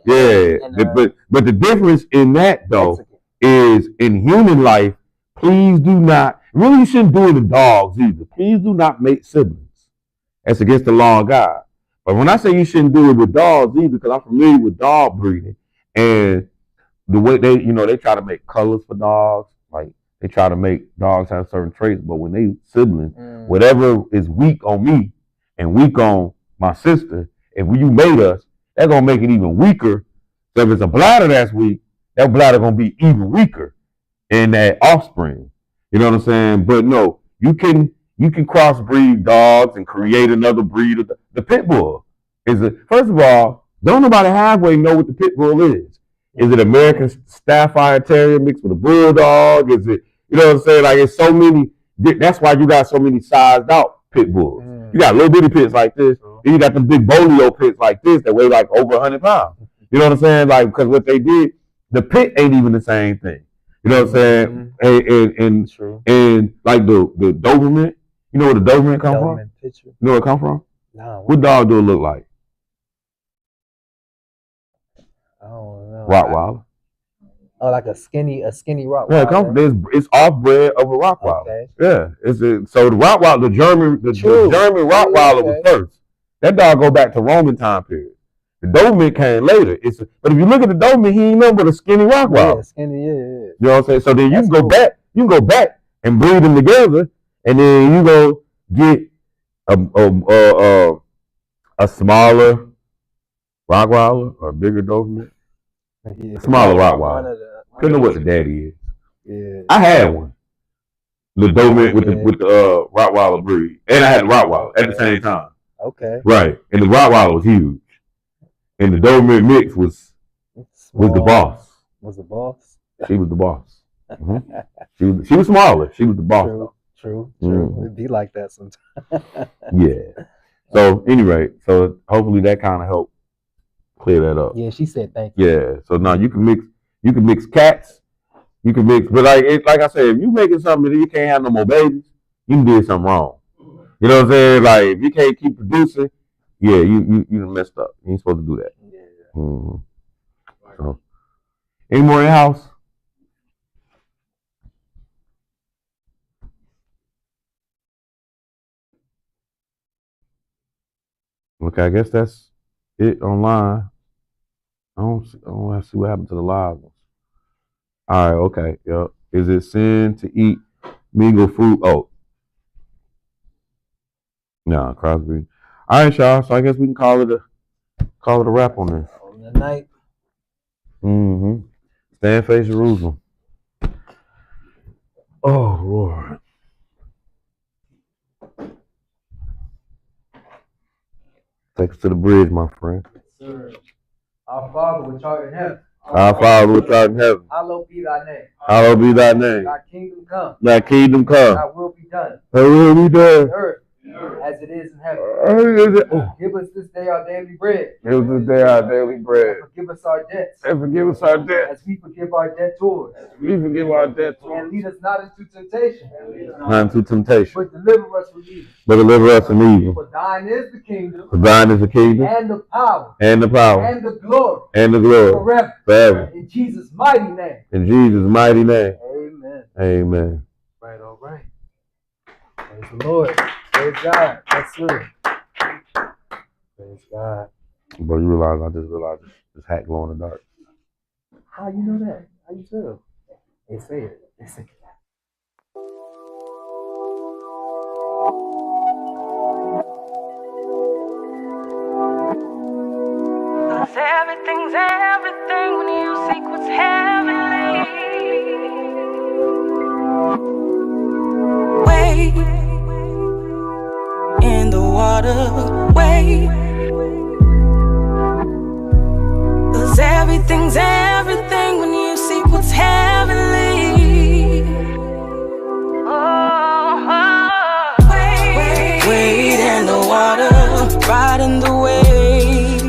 but the difference in that though Mexican. is in human life, please do not really you shouldn't do it to dogs either. Please do not make siblings. That's against the law of God. But when I say you shouldn't do it with dogs either, because I'm familiar with dog breeding and the way they try to make colors for dogs, like they try to make dogs have certain traits, but when they siblings, whatever is weak on me and weak on my sister, if you made us, that's gonna make it even weaker. So if it's a bladder that's weak, that bladder gonna be even weaker in that offspring. You know what I'm saying? But no, you can crossbreed dogs and create another breed of the pit bull. First of all, don't nobody halfway know what the pit bull is. Is it American Staffordshire Terrier mixed with a bulldog? Is it, you know what I'm saying? Like it's so many. That's why you got so many sized out pit bulls. You got little bitty pits like this. Then you got them big bolio pits like this that weigh like over 100 pounds. You know what I'm saying? Like because what they did, the pit ain't even the same thing. You know what I'm saying? And like the Doberman, you know where the Doberman come from? Picture. You know where it come from? No. What dog do it look like? I don't know. Rottweiler. Oh, like a skinny Rottweiler. Yeah, it's off-bred of a Rottweiler. Okay. Yeah, so the Rottweiler, the German Rottweiler was first. That dog go back to Roman time period. The Doberman came later. But if you look at the Doberman, he ain't nothing but a skinny Rottweiler. Yeah, skinny, yeah. You know what I'm saying? So then you can go back and breed them together, and then you go get a smaller Rottweiler or a bigger Doberman. Yeah, Smaller Rottweiler. Couldn't know what the daddy is. Yeah. I had one. The Doberman with the Rottweiler breed. And I had the Rottweiler at the same time. Okay. Right. And the Rottweiler was huge. And the Doberman mix was the boss. Was the boss? She was the boss. Mm-hmm. She was smaller. She was the boss though. True. Mhm. It'd be like that sometimes. Yeah. So anyway, so hopefully that kind of helped clear that up. Yeah, she said thank you. Yeah. So now you can mix cats. You can mix, but like I said, if you making something that you can't have no more babies, you did something wrong. You know what I'm saying? Like if you can't keep producing, yeah, you done messed up. You ain't supposed to do that. Yeah. Mm-hmm. So, any more in the house? Okay, I guess that's it online. I don't want to see what happened to the live ones. All right, okay, yep. Is it sin to eat mingle fruit? Oh, no, Crosby. All right, y'all. So I guess we can call it a wrap on this. On the night. Mm-hmm. Stand face Jerusalem. Oh Lord. Take us to the bridge, my friend. Sir. Our Father which art in heaven. Our Father which art in heaven. Hallowed be thy name. Hallowed be thy name. Thy kingdom come. Thy kingdom come. Thy will be done. Thy will be done. On earth as it is in heaven. Oh. Give us this day our daily bread. Give us this day our daily bread. And forgive us our debts. And forgive us our debts. As we forgive our debtors. We forgive our debts. And lead us not into temptation. Not into temptation. But deliver us from evil. But deliver us from evil. For thine is the kingdom. For thine is the kingdom. And the power. And the power. And the glory. And the glory. Forever. Forever. In Jesus' mighty name. In Jesus' mighty name. Amen. Amen. Right, all right. Praise the Lord. Praise God. That's it. Praise God. Bro, you realize I just realized this hat glow in the dark. How you know that? How you tell? They say it. They say it. Cause everything's everything when you seek what's heavenly. Wait in the water, wait. Cause everything's everything when you seek what's heavenly. Oh, wait in the water, riding the wave.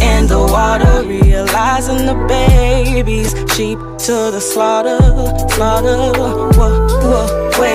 In the water, realizing the babies, sheep to the slaughter, whoa, whoa, wait.